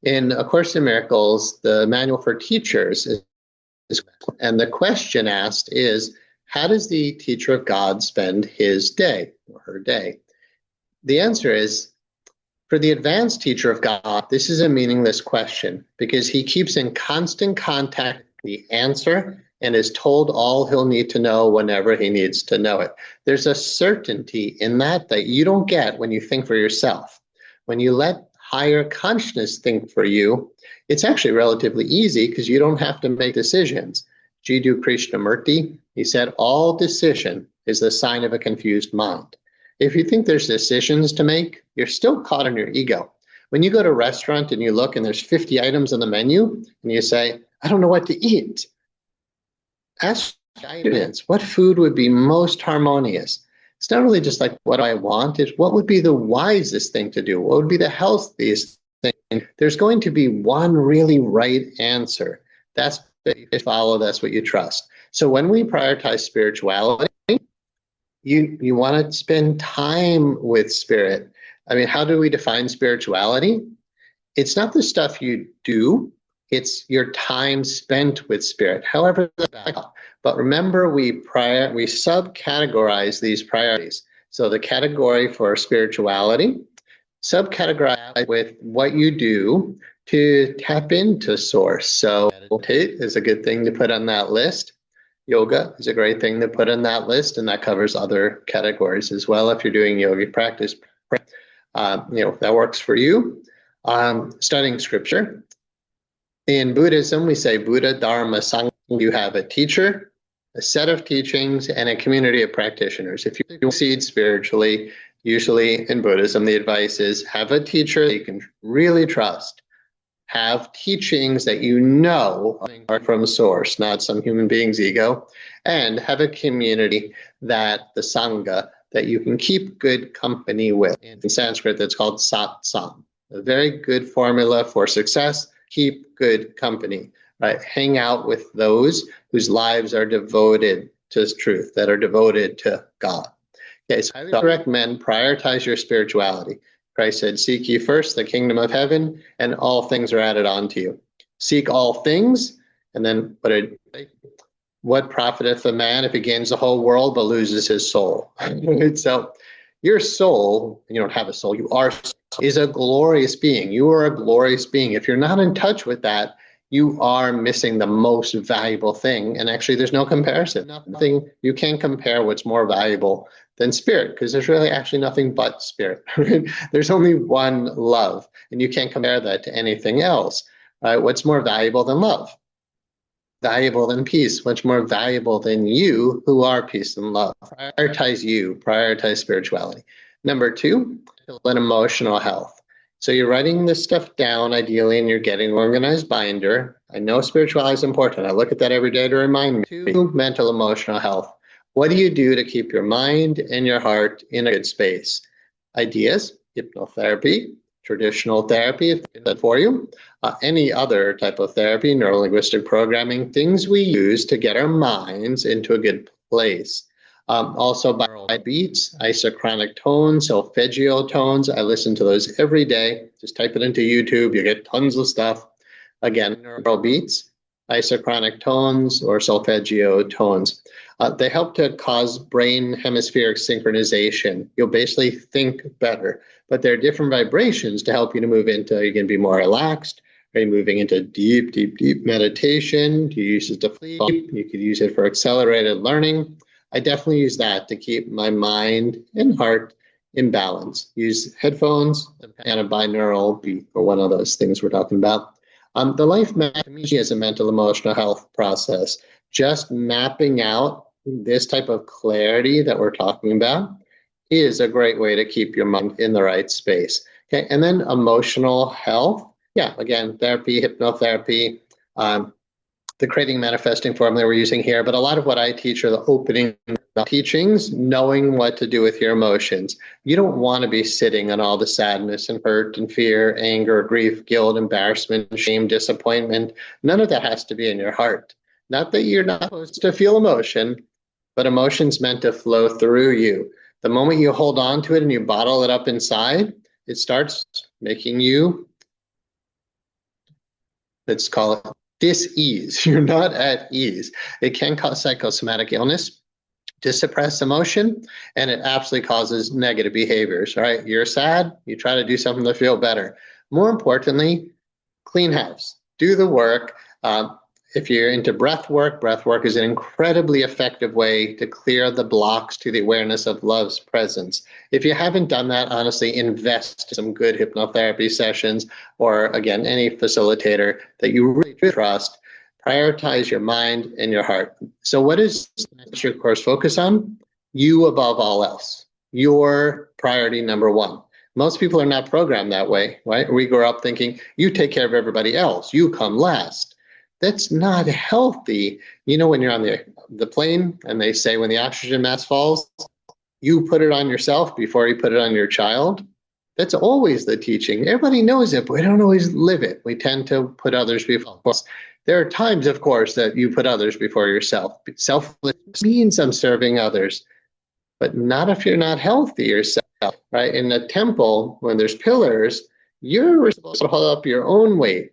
In A Course in Miracles, the manual for teachers is, and the question asked is, how does the teacher of God spend his day or her day? The answer is, for the advanced teacher of God, this is a meaningless question because he keeps in constant contact with the answer and is told all he'll need to know whenever he needs to know it. There's a certainty in that you don't get when you think for yourself. When you let higher consciousness think for you, it's actually relatively easy because you don't have to make decisions. Jiddu Krishnamurti, he said, all decision is the sign of a confused mind. If you think there's decisions to make, you're still caught in your ego. When you go to a restaurant and you look and there's 50 items on the menu and you say, I don't know what to eat. Ask guidance, what food would be most harmonious? It's not really just like what I want, it's what would be the wisest thing to do? What would be the healthiest thing? There's going to be one really right answer. That's what you follow, that's what you trust. So when we prioritize spirituality, you want to spend time with spirit. I mean, how do we define spirituality? It's not the stuff you do, it's your time spent with spirit. However, but remember, we subcategorize these priorities. So the category for spirituality, subcategorize with what you do to tap into source. So meditate is a good thing to put on that list. Yoga is a great thing to put on that list, and that covers other categories as well. If you're doing yoga practice, that works for you. Studying scripture. In Buddhism, we say Buddha, Dharma, Sangha. You have a teacher, a set of teachings, and a community of practitioners. If you succeed spiritually, usually in Buddhism, the advice is have a teacher that you can really trust. Have teachings that you know are from source, not some human being's ego, and have a community that the Sangha that you can keep good company with. In Sanskrit, that's called satsang. A very good formula for success, keep good company, right? Hang out with those whose lives are devoted to truth, that are devoted to God. Okay, so I recommend prioritize your spirituality. Christ said, seek ye first the kingdom of heaven, and all things are added on to you. Seek all things, and then what profiteth a man if he gains the whole world but loses his soul? So your soul, you don't have a soul, you are, is a glorious being. You are a glorious being. If you're not in touch with that, you are missing the most valuable thing. And actually, there's no comparison. Nothing, you can't compare what's more valuable than spirit, because there's really actually nothing but spirit. There's only one love, and you can't compare that to anything else. What's more valuable than love? Valuable than peace? Much more valuable than you, who are peace and love. Prioritize you, prioritize spirituality. Number 2, and emotional health. So you're writing this stuff down, ideally, and you're getting an organized binder. I know spirituality is important. I look at that every day to remind me. 2, mental emotional health. What do you do to keep your mind and your heart in a good space? Ideas, hypnotherapy, traditional therapy, if that's for you, any other type of therapy, neurolinguistic programming, things we use to get our minds into a good place. Also binaural beats, isochronic tones, solfeggio tones. I listen to those every day. Just type it into YouTube, you get tons of stuff. Again, binaural beats, isochronic tones, or solfeggio tones. They help to cause brain hemispheric synchronization. You'll basically think better, but there are different vibrations to help you to move into, you can be more relaxed. Are you moving into deep, deep, deep meditation? Do you use it to sleep? You could use it for accelerated learning. I definitely use that to keep my mind and heart in balance. Use headphones and a binaural beat, or one of those things we're talking about. The life map to me is a mental emotional health process. Just mapping out this type of clarity that we're talking about is a great way to keep your mind in the right space. Okay, and then emotional health. Yeah, again, therapy, hypnotherapy, the creating manifesting formula we're using here, but a lot of what I teach are the opening teachings, knowing what to do with your emotions. You don't want to be sitting on all the sadness and hurt and fear, anger, grief, guilt, embarrassment, shame, disappointment. None of that has to be in your heart. Not that you're not supposed to feel emotion, but emotion's meant to flow through you. The moment you hold on to it and you bottle it up inside, it starts making you, let's call it dis-ease. You're not at ease. It can cause psychosomatic illness to suppress emotion, and it absolutely causes negative behaviors. All right, you're sad, you try to do something to feel better. More importantly, clean house, do the work. If you're into breath work is an incredibly effective way to clear the blocks to the awareness of love's presence. If you haven't done that, honestly, invest in some good hypnotherapy sessions, or again, any facilitator that you really trust. Prioritize your mind and your heart. So what does your course focus on? You above all else. Your priority number one. Most people are not programmed that way, right? We grow up thinking, you take care of everybody else, you come last. That's not healthy. You know, when you're on the plane and they say when the oxygen mask falls, you put it on yourself before you put it on your child. That's always the teaching. Everybody knows it, but we don't always live it. We tend to put others before us. There are times, of course, that you put others before yourself. Selfless means I'm serving others, but not if you're not healthy yourself, right? In a temple, when there's pillars, you're supposed to hold up your own weight.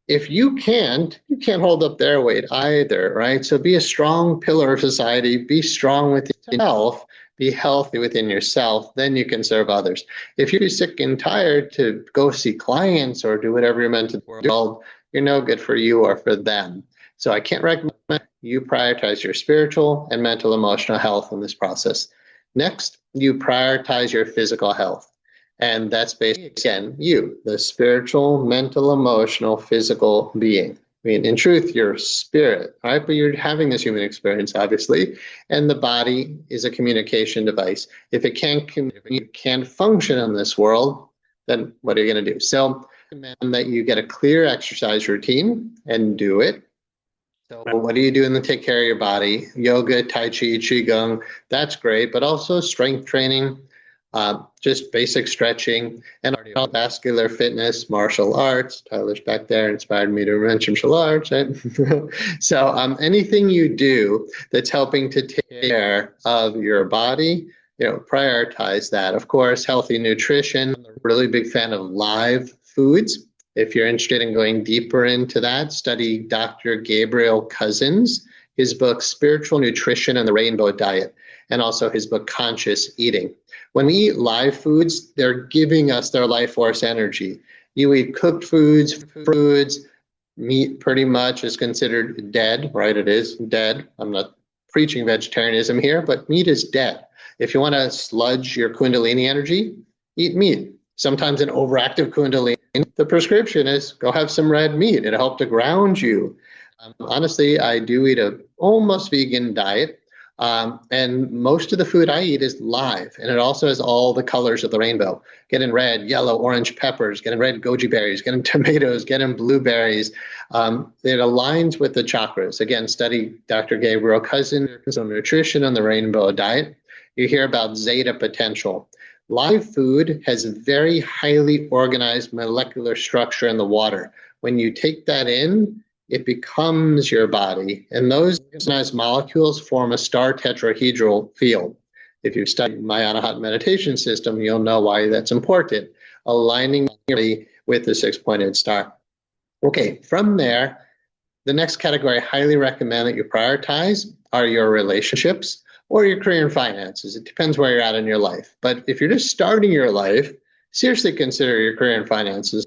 If you can't hold up their weight either, right? So be a strong pillar of society, be strong within yourself, be healthy within yourself, then you can serve others. If you're sick and tired to go see clients or do whatever you're meant to do, you're no good for you or for them. So I can't recommend you prioritize your spiritual and mental emotional health in this process. Next, you prioritize your physical health. And that's basically, again, you, the spiritual, mental, emotional, physical being. I mean, in truth, you're spirit, right? But you're having this human experience, obviously, and the body is a communication device. If it can't function in this world, then what are you going to do? So, that you get a clear exercise routine and do it. So what are you doing to take care of your body? Yoga, Tai Chi, Qigong, that's great, but also strength training, just basic stretching, and cardiovascular fitness, martial arts. Tyler's back there inspired me to mention martial arts. Right? So anything you do that's helping to take care of your body, prioritize that. Of course, healthy nutrition. I'm a really big fan of live foods. If you're interested in going deeper into that, study Dr. Gabriel Cousens, his book, Spiritual Nutrition and the Rainbow Diet, and also his book, Conscious Eating. When we eat live foods, they're giving us their life force energy. You eat cooked foods, meat pretty much is considered dead, right? It is dead. I'm not preaching vegetarianism here, but meat is dead. If you want to sludge your Kundalini energy, eat meat. Sometimes an overactive Kundalini, the prescription is go have some red meat. It'll help to ground you. Honestly, I do eat a almost vegan diet. And most of the food I eat is live, and it also has all the colors of the rainbow. Get in red, yellow, orange peppers, get in red goji berries, get in tomatoes, get in blueberries. It aligns with the chakras. Again, study Dr. Gabriel Cousens on nutrition on the rainbow diet. You hear about zeta potential. Live food has very highly organized molecular structure in the water. When you take that in, it becomes your body, and those organized molecules form a star tetrahedral field. If you've studied my Anahat meditation system, you'll know why that's important, aligning your body with the six-pointed star. Okay, from there, the next category I highly recommend that you prioritize are your relationships or your career and finances. It depends where you're at in your life. But if you're just starting your life, seriously consider your career and finances.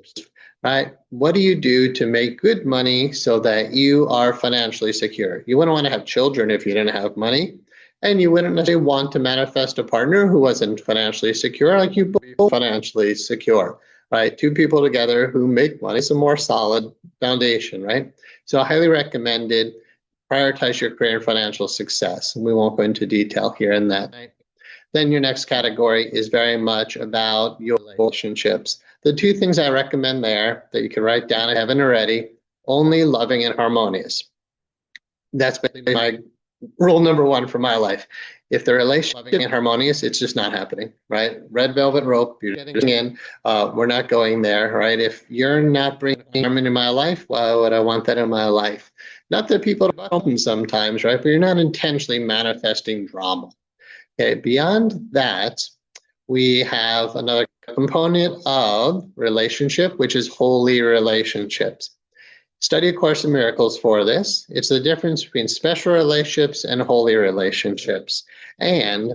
Right? What do you do to make good money so that you are financially secure? You wouldn't want to have children if you didn't have money, and you wouldn't necessarily want to manifest a partner who wasn't financially secure, like you both financially secure, right? Two people together who make money is a more solid foundation, right? So I highly recommend it. Prioritize your career and financial success, and we won't go into detail here in that. Then your next category is very much about your relationships. The two things I recommend there that you can write down if you haven't already, only loving and harmonious. That's basically my rule number one for my life. If the relationship is harmonious, it's just not happening, right? Red velvet rope, you're getting in, we're not going there, right? If you're not bringing harmony in my life, why would I want that in my life? Not that people don't sometimes, right? But you're not intentionally manifesting drama. Okay, beyond that, we have another component of relationship, which is holy relationships. Study A Course in Miracles for this. It's the difference between special relationships and holy relationships. And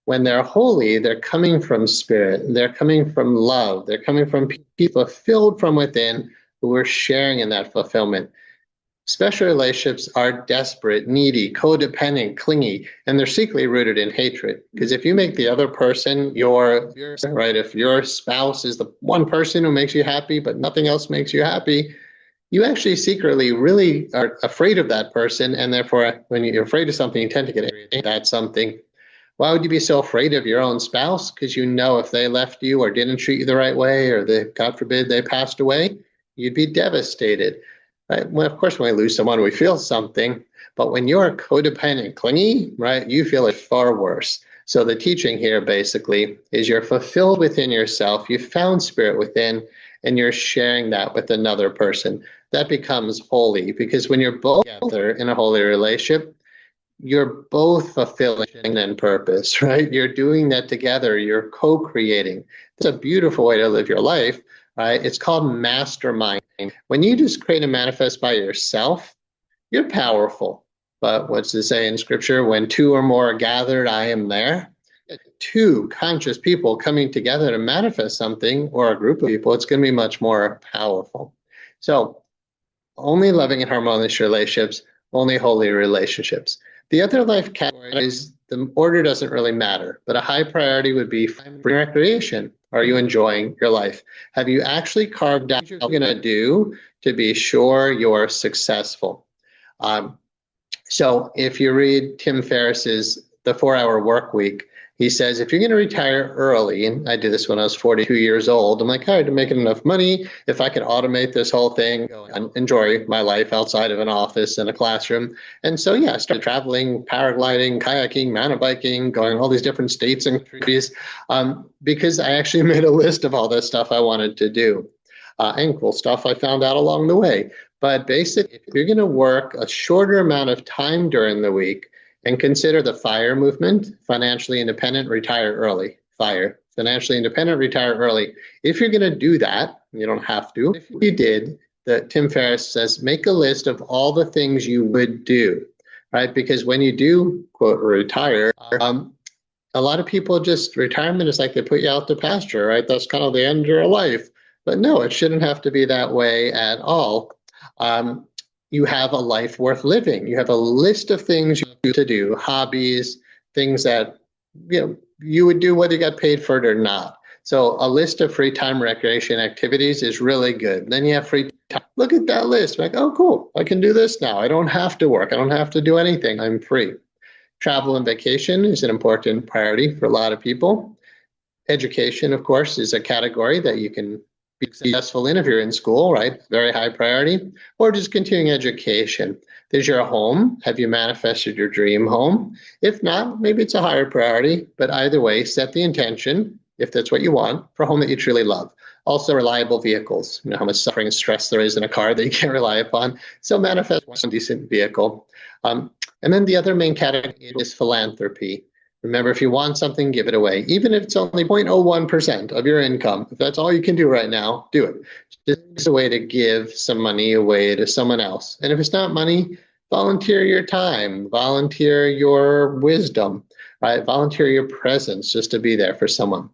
when they're holy, they're coming from spirit, they're coming from love, they're coming from people filled from within who are sharing in that fulfillment. Special relationships are desperate, needy, codependent, clingy, and they're secretly rooted in hatred. Because if you make the other person right, if your spouse is the one person who makes you happy, but nothing else makes you happy, you actually secretly really are afraid of that person. And therefore, when you're afraid of something, you tend to get angry at that something. Why would you be so afraid of your own spouse? Because you know if they left you or didn't treat you the right way, or God forbid, they passed away, you'd be devastated. Right? Well, of course, when we lose someone, we feel something. But when you're codependent, clingy, right, you feel it far worse. So the teaching here basically is you're fulfilled within yourself. You found spirit within, and you're sharing that with another person. That becomes holy, because when you're both together in a holy relationship, you're both fulfilling and purpose, right? You're doing that together. You're co-creating. It's a beautiful way to live your life, right? It's called mastermind. When you just create and manifest by yourself, you're powerful. But what's it say in scripture? When two or more are gathered, I am there. Two conscious people coming together to manifest something, or a group of people, it's going to be much more powerful. So only loving and harmonious relationships, only holy relationships. The other life categories, the order doesn't really matter, but a high priority would be recreation. Are you enjoying your life? Have you actually carved out what you're going to do to be sure you're successful? So if you read Tim Ferriss's The 4-Hour Work Week, he says, if you're going to retire early, and I did this when I was 42 years old, I'm like, all right, I'm making enough money. If I could automate this whole thing and enjoy my life outside of an office and a classroom. And so, yeah, I started traveling, paragliding, kayaking, mountain biking, going all these different states and countries, because I actually made a list of all the stuff I wanted to do. And cool stuff I found out along the way. But basically, if you're going to work a shorter amount of time during the week, and consider the FIRE movement, financially independent, retire early. FIRE, financially independent, retire early. If you're going to do that, you don't have to. If you did, Tim Ferriss says, make a list of all the things you would do, right? Because when you do, quote, retire, a lot of people just, retirement is like they put you out to pasture, right? That's kind of the end of your life. But no, it shouldn't have to be that way at all. You have a life worth living. You have a list of things you to do, hobbies, things that you would do whether you got paid for it or not. So a list of free time recreation activities is really good. Then you have free time. Look at that list. Like, oh, cool. I can do this now. I don't have to work. I don't have to do anything. I'm free. Travel and vacation is an important priority for a lot of people. Education, of course, is a category that you can be successful in if you're in school, right? Very high priority. Or just continuing education. There's your home. Have you manifested your dream home? If not, maybe it's a higher priority, but either way, set the intention, if that's what you want, for a home that you truly love. Also, reliable vehicles. You know how much suffering and stress there is in a car that you can't rely upon. So manifest one decent vehicle. And then the other main category is philanthropy. Remember, if you want something, give it away. Even if it's only 0.01% of your income, if that's all you can do right now, do it. Just a way to give some money away to someone else. And if it's not money, volunteer your time, volunteer your wisdom, right? Volunteer your presence just to be there for someone.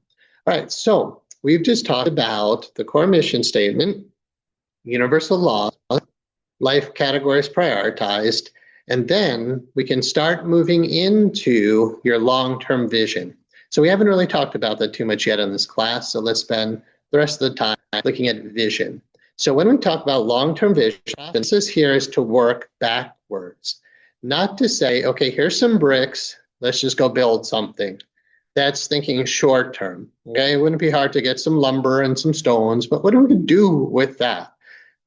All right, so we've just talked about the core mission statement, universal law, life categories prioritized, and then we can start moving into your long-term vision. So we haven't really talked about that too much yet in this class, so let's spend the rest of the time looking at vision. So when we talk about long-term vision, this here is to work backwards, not to say, okay, here's some bricks, let's just go build something. That's thinking short-term, okay? It wouldn't be hard to get some lumber and some stones, but what are we going to do with that,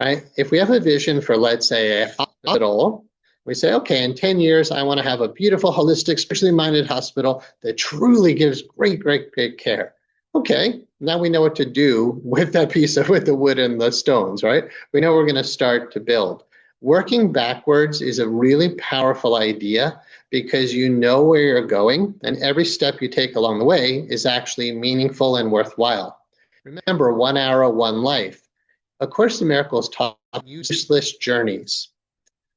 right? If we have a vision for, let's say, a hospital, we say, okay, in 10 years, I want to have a beautiful, holistic, spiritually minded hospital that truly gives great, great, great care. Okay, now we know what to do with that piece of, with the wood and the stones, right? We know we're going to start to build. Working backwards is a really powerful idea because you know where you're going, and every step you take along the way is actually meaningful and worthwhile. Remember, 1 hour, one life. A Course in Miracles taught useless journeys.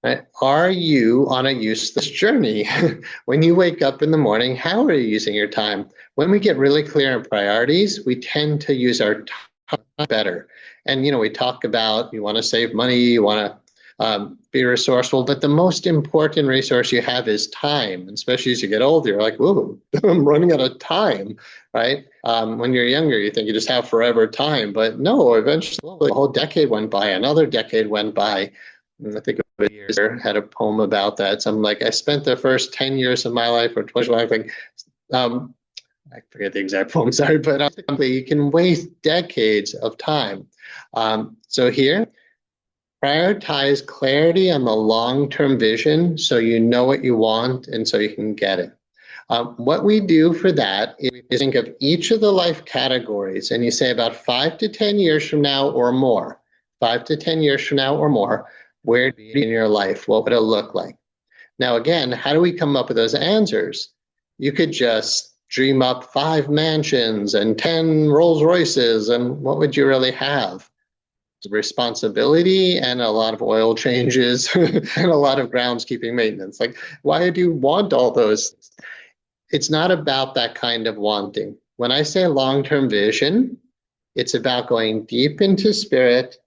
Right? Are you on a useless journey? When you wake up in the morning, how are you using your time? When we get really clear on priorities, we tend to use our time better. And, we talk about you want to save money, you want to be resourceful, but the most important resource you have is time. And especially as you get older, you're like, whoa, I'm running out of time, right? When you're younger, you think you just have forever time, but no, eventually a whole decade went by, another decade went by. And I think had a poem about that. So I'm like, I spent the first 10 years of my life or 20 years of my life, I forget the exact poem, sorry, but you can waste decades of time. So here, prioritize clarity on the long-term vision so you know what you want and so you can get it. What we do for that is think of each of the life categories and you say about 5 to 10 years from now or more, 5 to 10 years from now or more, where do you be in your life? What would it look like? Now, again, how do we come up with those answers? You could just dream up 5 mansions and 10 Rolls Royces, and what would you really have? Responsibility and a lot of oil changes and a lot of groundskeeping maintenance. Like, why do you want all those? It's not about that kind of wanting. When I say long-term vision, it's about going deep into spirit,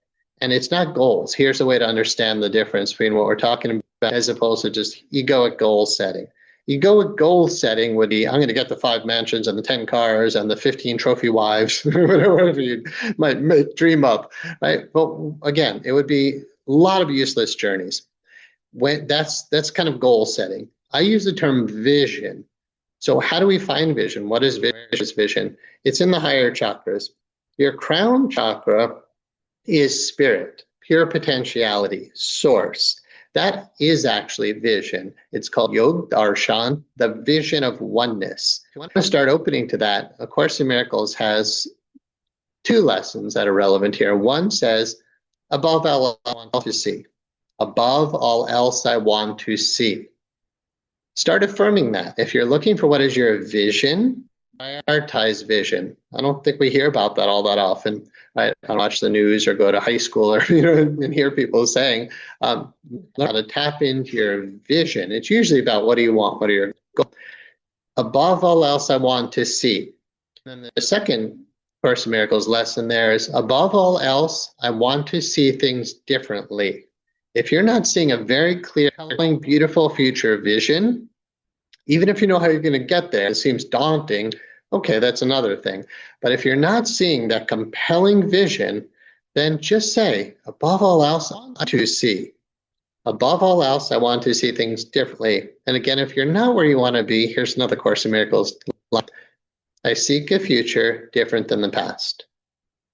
and it's not goals. Here's a way to understand the difference between what we're talking about as opposed to just egoic goal setting. Egoic goal setting would be, I'm going to get the 5 mansions and the 10 cars and the 15 trophy wives, whatever you might dream up, right? But again, it would be a lot of useless journeys. That's kind of goal setting. I use the term vision. So how do we find vision? What is vision? It's in the higher chakras. Your crown chakra is spirit, pure potentiality, source. That is actually vision. It's called Yog Darshan, the vision of oneness. If you want to start opening to that, A Course in Miracles has 2 lessons that are relevant here. One says, above all I want to see. Above all else I want to see. Start affirming that. If you're looking for what is your vision, prioritize vision. I don't think we hear about that all that often. I watch the news or go to high school or and hear people saying, learn how to tap into your vision. It's usually about what do you want, what are your goals. Above all else, I want to see. And then the second Course in Miracles lesson there is, above all else, I want to see things differently. If you're not seeing a very clear, beautiful future vision, even if you know how you're going to get there, it seems daunting. Okay, that's another thing. But if you're not seeing that compelling vision, then just say, above all else, I want to see. Above all else, I want to see things differently. And again, if you're not where you want to be, here's another Course in Miracles. I seek a future different than the past.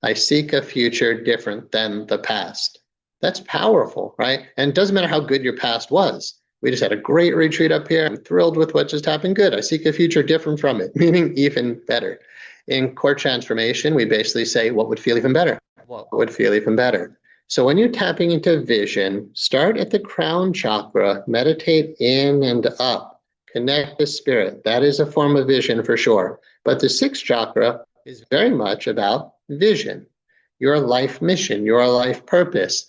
I seek a future different than the past. That's powerful, right? And it doesn't matter how good your past was. We just had a great retreat up here. I'm thrilled with what just happened. Good. I seek a future different from it, meaning even better. In core transformation, we basically say, what would feel even better? What would feel even better? So when you're tapping into vision, start at the crown chakra, meditate in and up, connect with spirit. That is a form of vision for sure. But the 6th chakra is very much about vision, your life mission, your life purpose.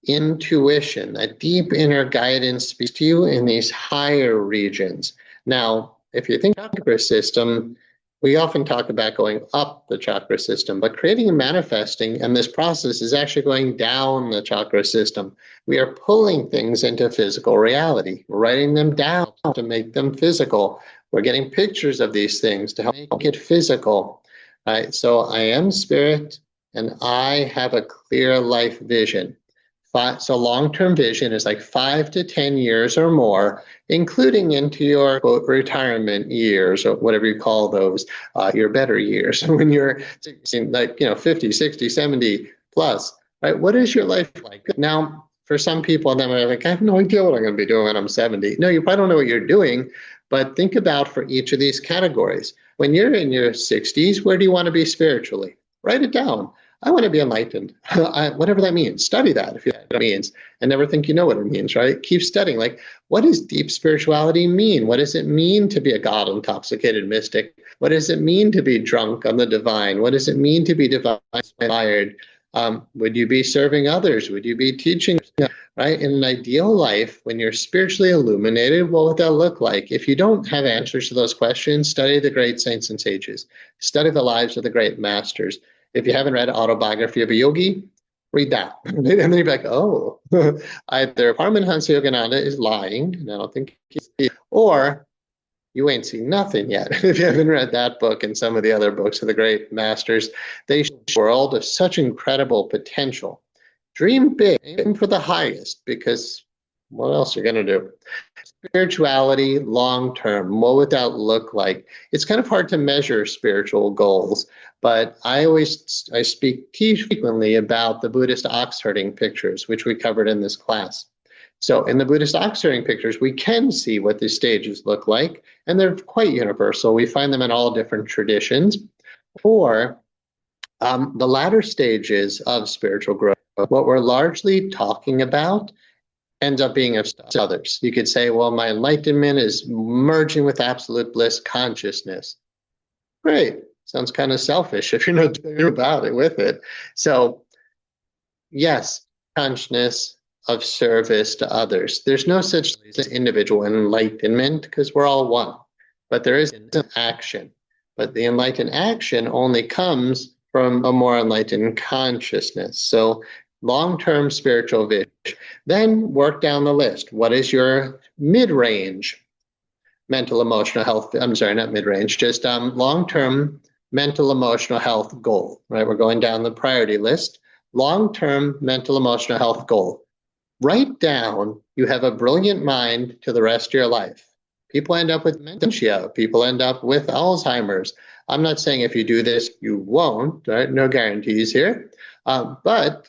Intuition, a deep inner guidance speaks to you in these higher regions. Now, if you think chakra system, we often talk about going up the chakra system, but creating and manifesting, and this process is actually going down the chakra system. We are pulling things into physical reality, writing them down to make them physical. We're getting pictures of these things to help make it physical. Right? So I am spirit, and I have a clear life vision. So long-term vision is like 5 to 10 years or more, including into your quote retirement years or whatever you call those, your better years when you're like 50, 60, 70 plus, right? What is your life like? Now, for some people, then they're like, I have no idea what I'm going to be doing when I'm 70. No, you probably don't know what you're doing, but think about for each of these categories. When you're in your 60s, where do you want to be spiritually? Write it down. I want to be enlightened. Whatever that means, study that if you know what it means, and never think you know what it means, right? Keep studying. Like, what does deep spirituality mean? What does it mean to be a God intoxicated mystic? What does it mean to be drunk on the divine? What does it mean to be divine inspired? Would you be serving others? Would you be teaching? Right? In an ideal life, when you're spiritually illuminated, what would that look like? If you don't have answers to those questions, study the great saints and sages. Study the lives of the great masters. If you haven't read Autobiography of a Yogi, read that. And then you're like, oh, either Paramahansa Yogananda is lying, and I don't think he's, or you ain't seen nothing yet. If you haven't read that book and some of the other books of the great masters, they show a world of such incredible potential. Dream big, aim for the highest, because what else are you going to do? Spirituality long term, what would that look like? It's kind of hard to measure spiritual goals, but I speak frequently about the Buddhist ox herding pictures, which we covered in this class. So in the Buddhist ox herding pictures, we can see what these stages look like, and they're quite universal. We find them in all different traditions. Or the latter stages of spiritual growth, what we're largely talking about ends up being of others. You could say, well, my enlightenment is merging with absolute bliss consciousness. Great. Sounds kind of selfish if you're not doing about it with it. So, yes, consciousness of service to others. There's no such thing as individual enlightenment because we're all one, but there is an action. But the enlightened action only comes from a more enlightened consciousness. So, long-term spiritual vision. Then work down the list. What is your mid-range mental emotional health? I'm sorry, not mid-range, just long-term mental emotional health goal, right? We're going down the priority list. Long-term mental emotional health goal. Write down you have a brilliant mind to the rest of your life. People end up with dementia. People end up with Alzheimer's. I'm not saying if you do this, you won't, right? No guarantees here. But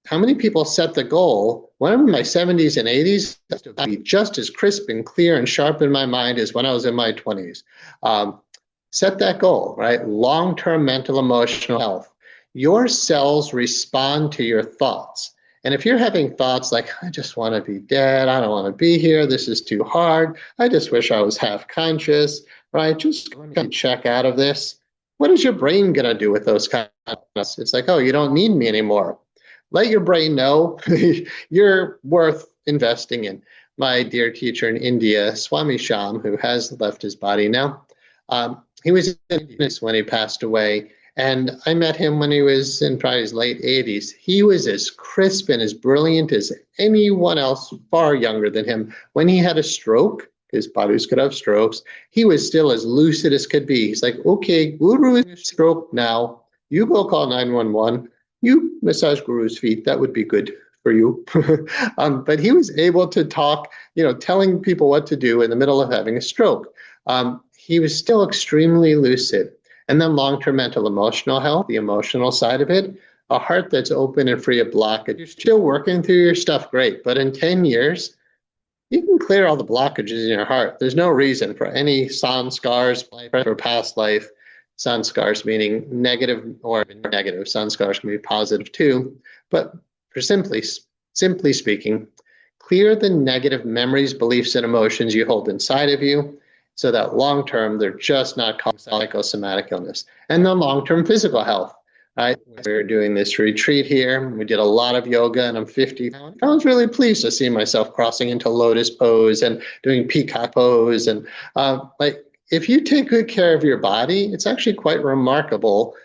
how many people set the goal? When I'm in my 70s and 80s, to be just as crisp and clear and sharp in my mind as when I was in my 20s. Set that goal, right? Long-term mental emotional health. Your cells respond to your thoughts. And if you're having thoughts like, I just want to be dead, I don't want to be here, this is too hard, I just wish I was half conscious, right? Just check out of this. What is your brain going to do with those kind of thoughts? It's like, oh, you don't need me anymore. Let your brain know you're worth investing in. My dear teacher in India, Swami Sham, who has left his body now, he was in India when he passed away. And I met him when he was in probably his late 80s. He was as crisp and as brilliant as anyone else far younger than him. When he had a stroke, his bodies could have strokes, he was still as lucid as could be. He's like, okay, Guru is stroke now. You go call 911. You massage Guru's feet. That would be good for you. But he was able to talk, telling people what to do in the middle of having a stroke. He was still extremely lucid. And then long-term mental emotional health, the emotional side of it, a heart that's open and free of blockage. You're still working through your stuff, great. But in 10 years, you can clear all the blockages in your heart. There's no reason for any sanskars or past life. Sanskars meaning negative or negative. Sanskars can be positive too. But for simply speaking, clear the negative memories, beliefs, and emotions you hold inside of you, so that long-term, they're just not causing psychosomatic illness. And then long-term physical health. Right? We're doing this retreat here. We did a lot of yoga, and I'm 50. I was really pleased to see myself crossing into lotus pose and doing peacock pose. And if you take good care of your body, it's actually quite remarkable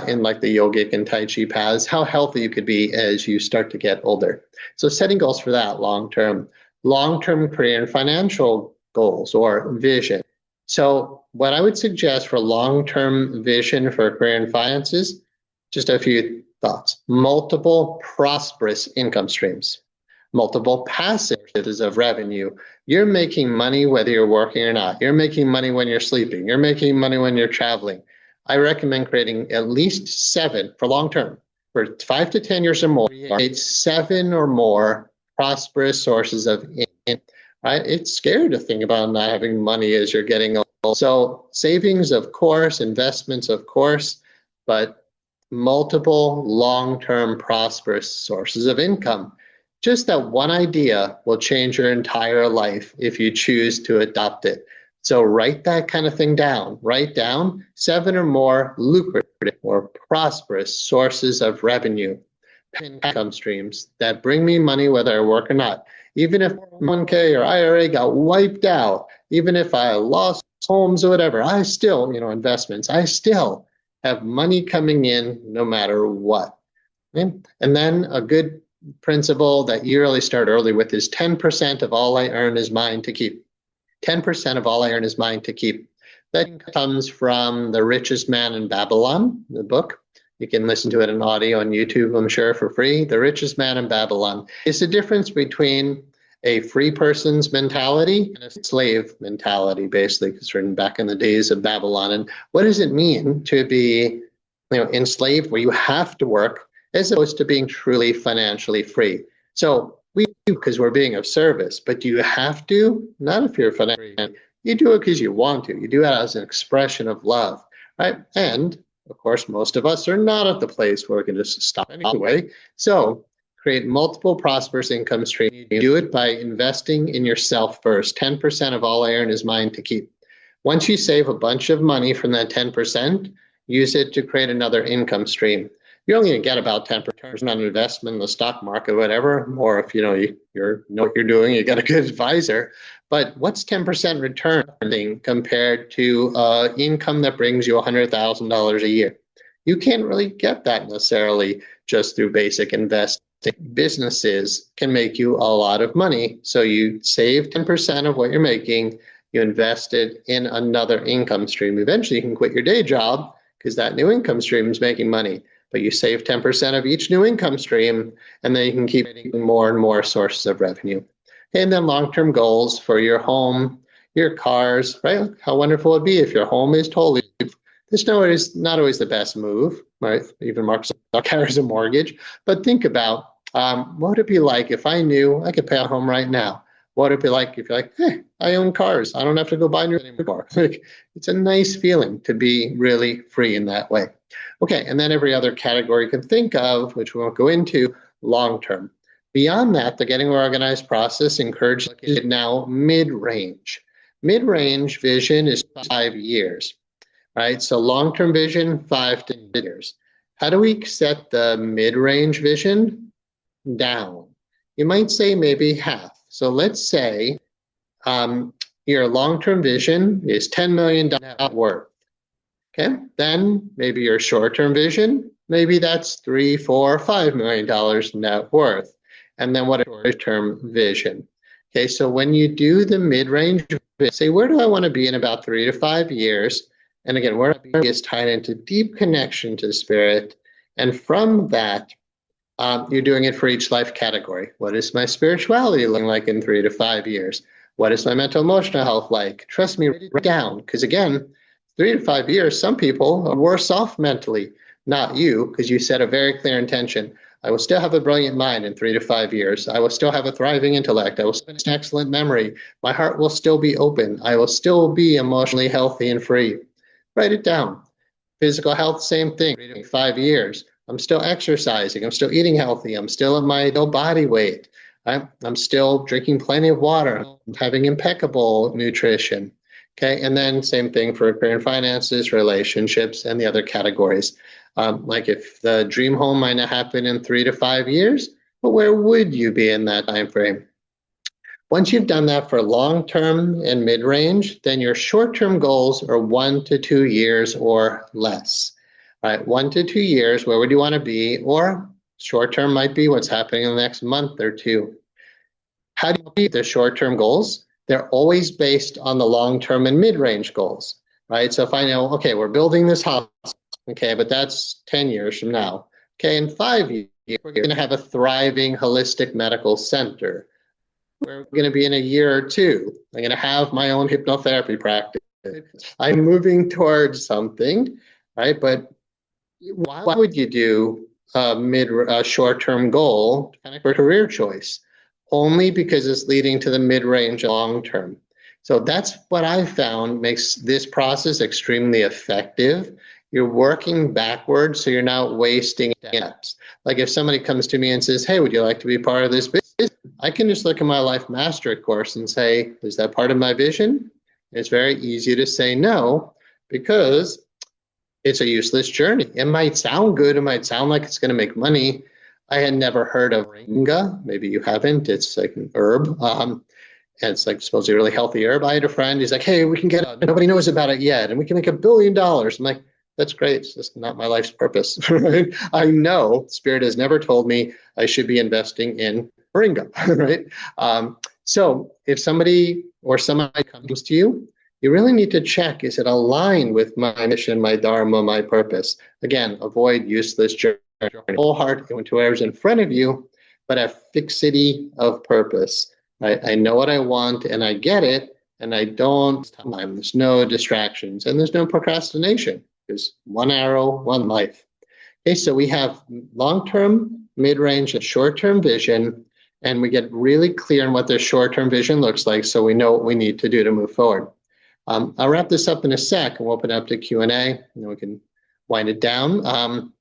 in like the yogic and tai chi paths, how healthy you could be as you start to get older. So setting goals for that long-term career and financial goals or vision. So what I would suggest for long-term vision for career and finances, just a few thoughts. Multiple prosperous income streams, multiple passive sources of revenue. You're making money whether you're working or not. You're making money when you're sleeping. You're making money when you're traveling. I recommend creating at least 7 for long-term. For 5 to 10 years or more, create 7 or more prosperous sources of income. Right? It's scary to think about not having money as you're getting old. So savings, of course, investments, of course, but multiple long-term prosperous sources of income. Just that one idea will change your entire life if you choose to adopt it. So write that kind of thing down. Write down 7 or more lucrative or prosperous sources of revenue, income streams that bring me money whether I work or not. Even if 1K or IRA got wiped out, even if I lost homes or whatever, I still, investments, I still have money coming in no matter what. Okay? And then a good principle that you really start early with is 10% of all I earn is mine to keep. 10% of all I earn is mine to keep. That comes from The Richest Man in Babylon, the book. You can listen to it in audio on YouTube, I'm sure, for free. The Richest Man in Babylon. It's the difference between a free person's mentality and a slave mentality, basically, because it's written back in the days of Babylon. And what does it mean to be enslaved where you have to work as opposed to being truly financially free? So we do because we're being of service, but do you have to? Not if you're financially. You do it because you want to. You do it as an expression of love, right? And of course, most of us are not at the place where we can just stop anyway. So create multiple prosperous income streams. You do it by investing in yourself first. 10% of all I earn is mine to keep. Once you save a bunch of money from that 10%, use it to create another income stream. You're only going to get about 10% on an investment in the stock market, whatever, or if you know what you're doing, you got a good advisor. But what's 10% return compared to income that brings you $100,000 a year? You can't really get that necessarily just through basic investing. Businesses can make you a lot of money. So you save 10% of what you're making, you invest it in another income stream. Eventually, you can quit your day job because that new income stream is making money. But you save 10% of each new income stream, and then you can keep more and more sources of revenue. And then long-term goals for your home, your cars, right? How wonderful it would be if your home is totally. This is not always the best move, right? Even Mark Zuckerberg carries a mortgage. But think about what would it be like if I knew I could pay a home right now? What would it be like if you're like, hey, I own cars. I don't have to go buy a new car. It's a nice feeling to be really free in that way. Okay, and then every other category you can think of, which we won't go into, long-term. Beyond that, the getting organized process encourages now mid-range. Mid-range vision is 5 years, right? So long-term vision, 5 to 10 years. How do we set the mid-range vision? Down. You might say maybe half. So let's say your long-term vision is $10 million worth. Okay, then maybe your short-term vision, maybe that's $3, $4, $5 million net worth. And then what a short-term vision. Okay, so when you do the mid-range, say, where do I want to be in about 3 to 5 years? And again, where is tied into deep connection to spirit. And from that, you're doing it for each life category. What is my spirituality looking like in 3 to 5 years? What is my mental emotional health like? Trust me, write down, because again, 3 to 5 years, some people are worse off mentally, not you, because you set a very clear intention. I will still have a brilliant mind in 3 to 5 years. I will still have a thriving intellect. I will still have an excellent memory. My heart will still be open. I will still be emotionally healthy and free. Write it down. Physical health, same thing. 3 to 5 years. I'm still exercising. I'm still eating healthy. I'm still at my ideal body weight. I'm still drinking plenty of water. I'm having impeccable nutrition. Okay, and then same thing for career and finances, relationships, and the other categories. Like if the dream home might not happen in 3 to 5 years, but where would you be in that time frame? Once you've done that for long-term and mid-range, then your short-term goals are 1 to 2 years or less. All right, 1 to 2 years, where would you want to be? Or short-term might be what's happening in the next month or two. How do you meet the short-term goals? They're always based on the long-term and mid-range goals, right? So if I know, okay, we're building this house, okay, but that's 10 years from now. Okay, in 5 years, we're going to have a thriving holistic medical center. We're going to be in a year or two. I'm going to have my own hypnotherapy practice. I'm moving towards something, right? But why would you do a short-term goal for a career choice? Only because it's leading to the mid-range and long-term. So that's what I found makes this process extremely effective You're working backwards, so you're not wasting steps. Like if somebody comes to me and says, hey, would you like to be part of this business? I can just look at my Life Mastery course and say, is that part of my vision? It's very easy to say no, because it's a useless journey. It might sound good. It might sound like it's going to make money. I had never heard of moringa. Maybe you haven't. It's like an herb. And it's like supposedly a really healthy herb. I had a friend. He's like, hey, we can get it. Nobody knows about it yet. And we can make $1 billion. I'm like, that's great. It's just not my life's purpose. Right? I know Spirit has never told me I should be investing in moringa. Right? So if somebody or somebody comes to you, you really need to check, is it aligned with my mission, my dharma, my purpose? Again, avoid useless journey. Whole heart into whatever's in front of you, but a fixity of purpose. Right? I know what I want and I get it, and I don't time. There's no distractions and there's no procrastination. There's one arrow, one life. Okay, so we have long-term, mid-range, and short-term vision, and we get really clear on what their short-term vision looks like, so we know what we need to do to move forward. I'll wrap this up in a sec and we'll open up to Q&A, and then we can wind it down.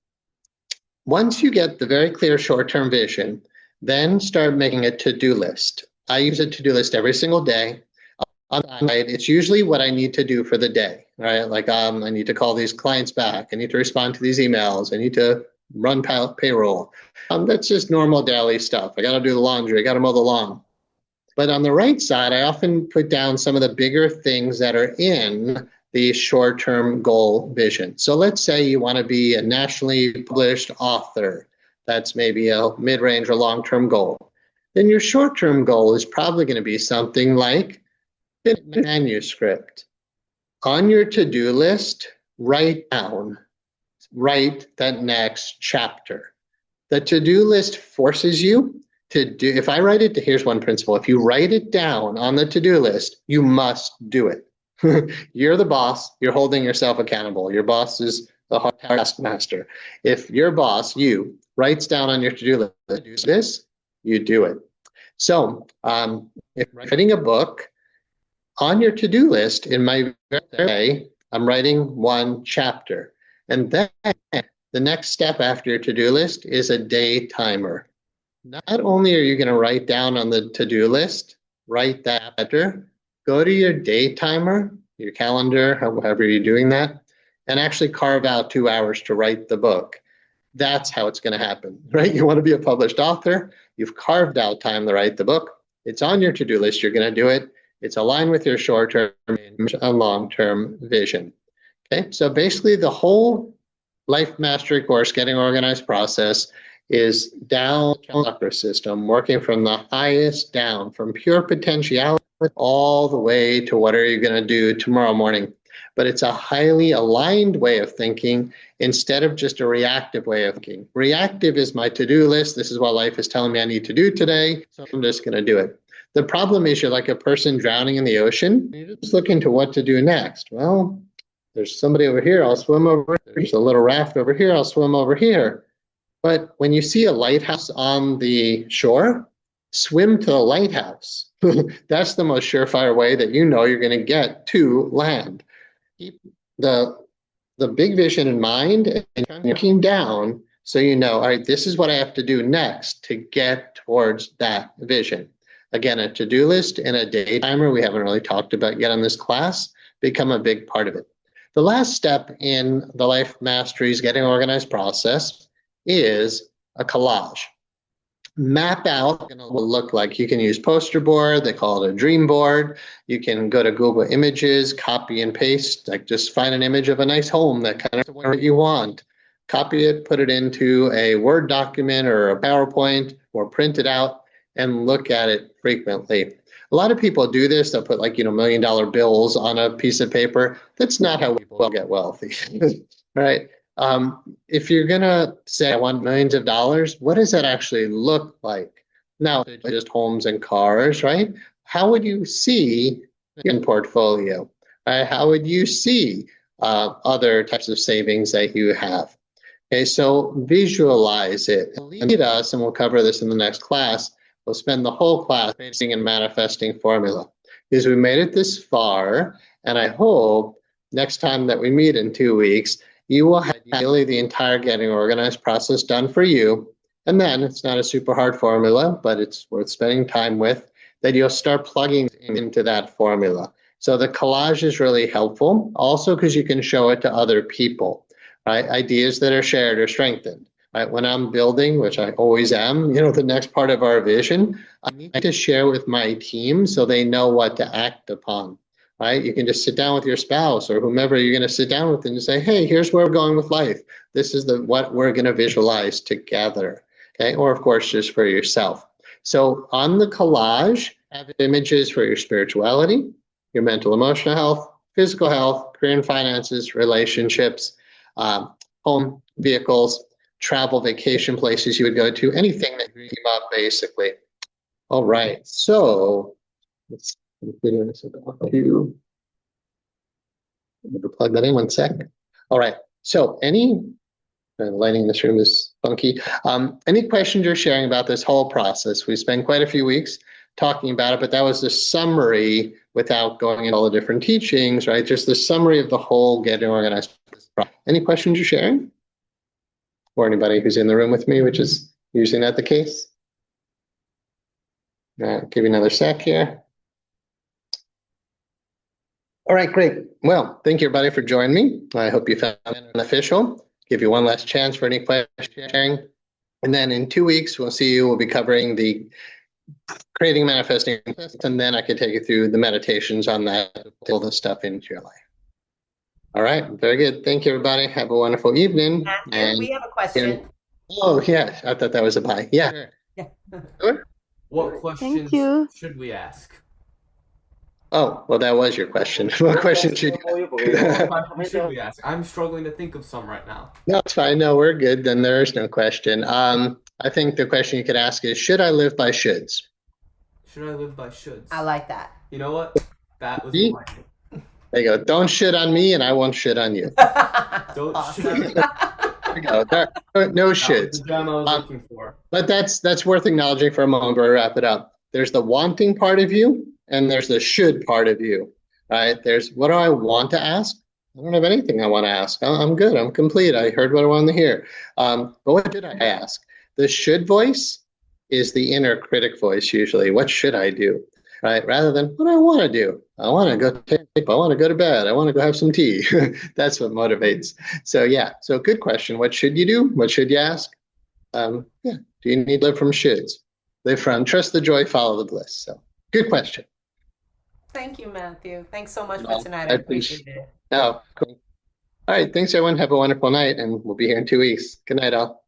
Once you get the very clear short-term vision, then start making a to-do list. I use a to-do list every single day. It's usually what I need to do for the day, right? Like I need to call these clients back. I need to respond to these emails. I need to run payroll. That's just normal daily stuff. I got to do the laundry. I got to mow the lawn. But on the right side, I often put down some of the bigger things that are in the short-term goal vision. So let's say you want to be a nationally published author. That's maybe a mid-range or long-term goal. Then your short-term goal is probably going to be something like a manuscript. On your to-do list, write that next chapter. The to-do list forces you to do, if I write it, here's one principle. If you write it down on the to-do list, you must do it. You're the boss. You're holding yourself accountable. Your boss is the hard taskmaster. If your boss, you, writes down on your to-do list, do this, you do it. So if you're writing a book, on your to-do list, in my day, I'm writing one chapter. And then the next step after your to-do list is a day timer. Not only are you going to write down on the to-do list, write that chapter, go to your day timer, your calendar, however you're doing that, and actually carve out 2 hours to write the book. That's how it's going to happen, right? You want to be a published author, you've carved out time to write the book, it's on your to-do list, you're going to do it, it's aligned with your short-term and long-term vision. Okay, so basically the whole Life Mastery course, Getting Organized process, is down the chakra system, working from the highest down, from pure potentiality all the way to what are you going to do tomorrow morning. But it's a highly aligned way of thinking instead of just a reactive way of thinking. Reactive is my to-do list. This is what life is telling me I need to do today, so I'm just going to do it. The problem is you're like a person drowning in the ocean. You're just looking to what to do next. Well, there's somebody over here, I'll swim over. There's a little raft over here, I'll swim over here. But when you see a lighthouse on the shore, swim to the lighthouse. That's the most surefire way that you know you're going to get to land. Keep the big vision in mind and looking down so you know, all right, this is what I have to do next to get towards that vision. Again, a to-do list and a day timer, we haven't really talked about yet on this class, become a big part of it. The last step in the Life Mastery's Getting Organized process is a collage. Map out what it will look like. You can use poster board, they call it a dream board. You can go to Google Images, copy and paste, like just find an image of a nice home that kind of what you want. Copy it, put it into a Word document or a PowerPoint, or print it out and look at it frequently. A lot of people do this. They'll put like, $1 million bills on a piece of paper. That's not how people get wealthy, right? If you're going to say, I want millions of dollars, what does that actually look like? Now, just homes and cars, right? How would you see in portfolio? Right? How would you see other types of savings that you have? Okay, so visualize it. Lead us, and we'll cover this in the next class. We'll spend the whole class basing and manifesting formula. Because we made it this far, and I hope next time that we meet in 2 weeks, you will have ideally the entire getting organized process done for you. And then it's not a super hard formula, but it's worth spending time with, that you'll start plugging into that formula. So the collage is really helpful also because you can show it to other people, right? Ideas that are shared or strengthened. Right? When I'm building, which I always am, the next part of our vision, I need to share with my team so they know what to act upon. Right? You can just sit down with your spouse or whomever you're going to sit down with and say, hey, here's where we're going with life. This is what we're going to visualize together. Okay. Or of course, just for yourself. So on the collage, have images for your spirituality, your mental emotional health, physical health, career and finances, relationships, home, vehicles, travel, vacation places you would go to, anything that you dream up, basically. All right. So let's to plug that in 1 sec. All right. So the lighting in this room is funky. Any questions you're sharing about this whole process? We spent quite a few weeks talking about it, but that was the summary without going into all the different teachings, right? Just the summary of the whole getting organized. Any questions you're sharing? Or anybody who's in the room with me, which is usually not the case. Give you another sec here. All right, great. Well, thank you everybody for joining me. I hope you found it beneficial. Give you one last chance for any question sharing. And then in 2 weeks, we'll see you. We'll be covering the creating manifesting, and then I can take you through the meditations on that, pull the stuff into your life. All right, very good. Thank you, everybody. Have a wonderful evening. Matthew, we have a question. Oh, yeah. I thought that was a bye. Yeah. Sure. What questions should we ask? Oh, well, that was your question. What question should we ask? I'm struggling to think of some right now. No, it's fine. No, we're good. Then there is no question. I think the question you could ask is, should I live by shoulds? Should I live by shoulds? I like that. You know what? That was mine. There you go. Don't shit on me, and I won't shit on you. Don't shit on me. There you go. No shoulds. The gem I was looking for. But that's worth acknowledging for a moment before we wrap it up. There's the wanting part of you, and there's the should part of you. Right? There's what do I want to ask? I don't have anything I want to ask. I'm good. I'm complete. I heard what I wanted to hear. But what did I ask? The should voice is the inner critic voice usually. What should I do? Right? Rather than what I want to do. I want to go tape. I want to go to bed. I want to go have some tea. That's what motivates. So yeah. So good question. What should you do? What should you ask? Do you need to live from shoulds? Live from trust the joy, follow the bliss. So good question. Thank you, Matthew. Thanks so much for tonight. I appreciate it. Oh, cool. All right. Thanks, everyone. Have a wonderful night, and we'll be here in 2 weeks. Good night, all.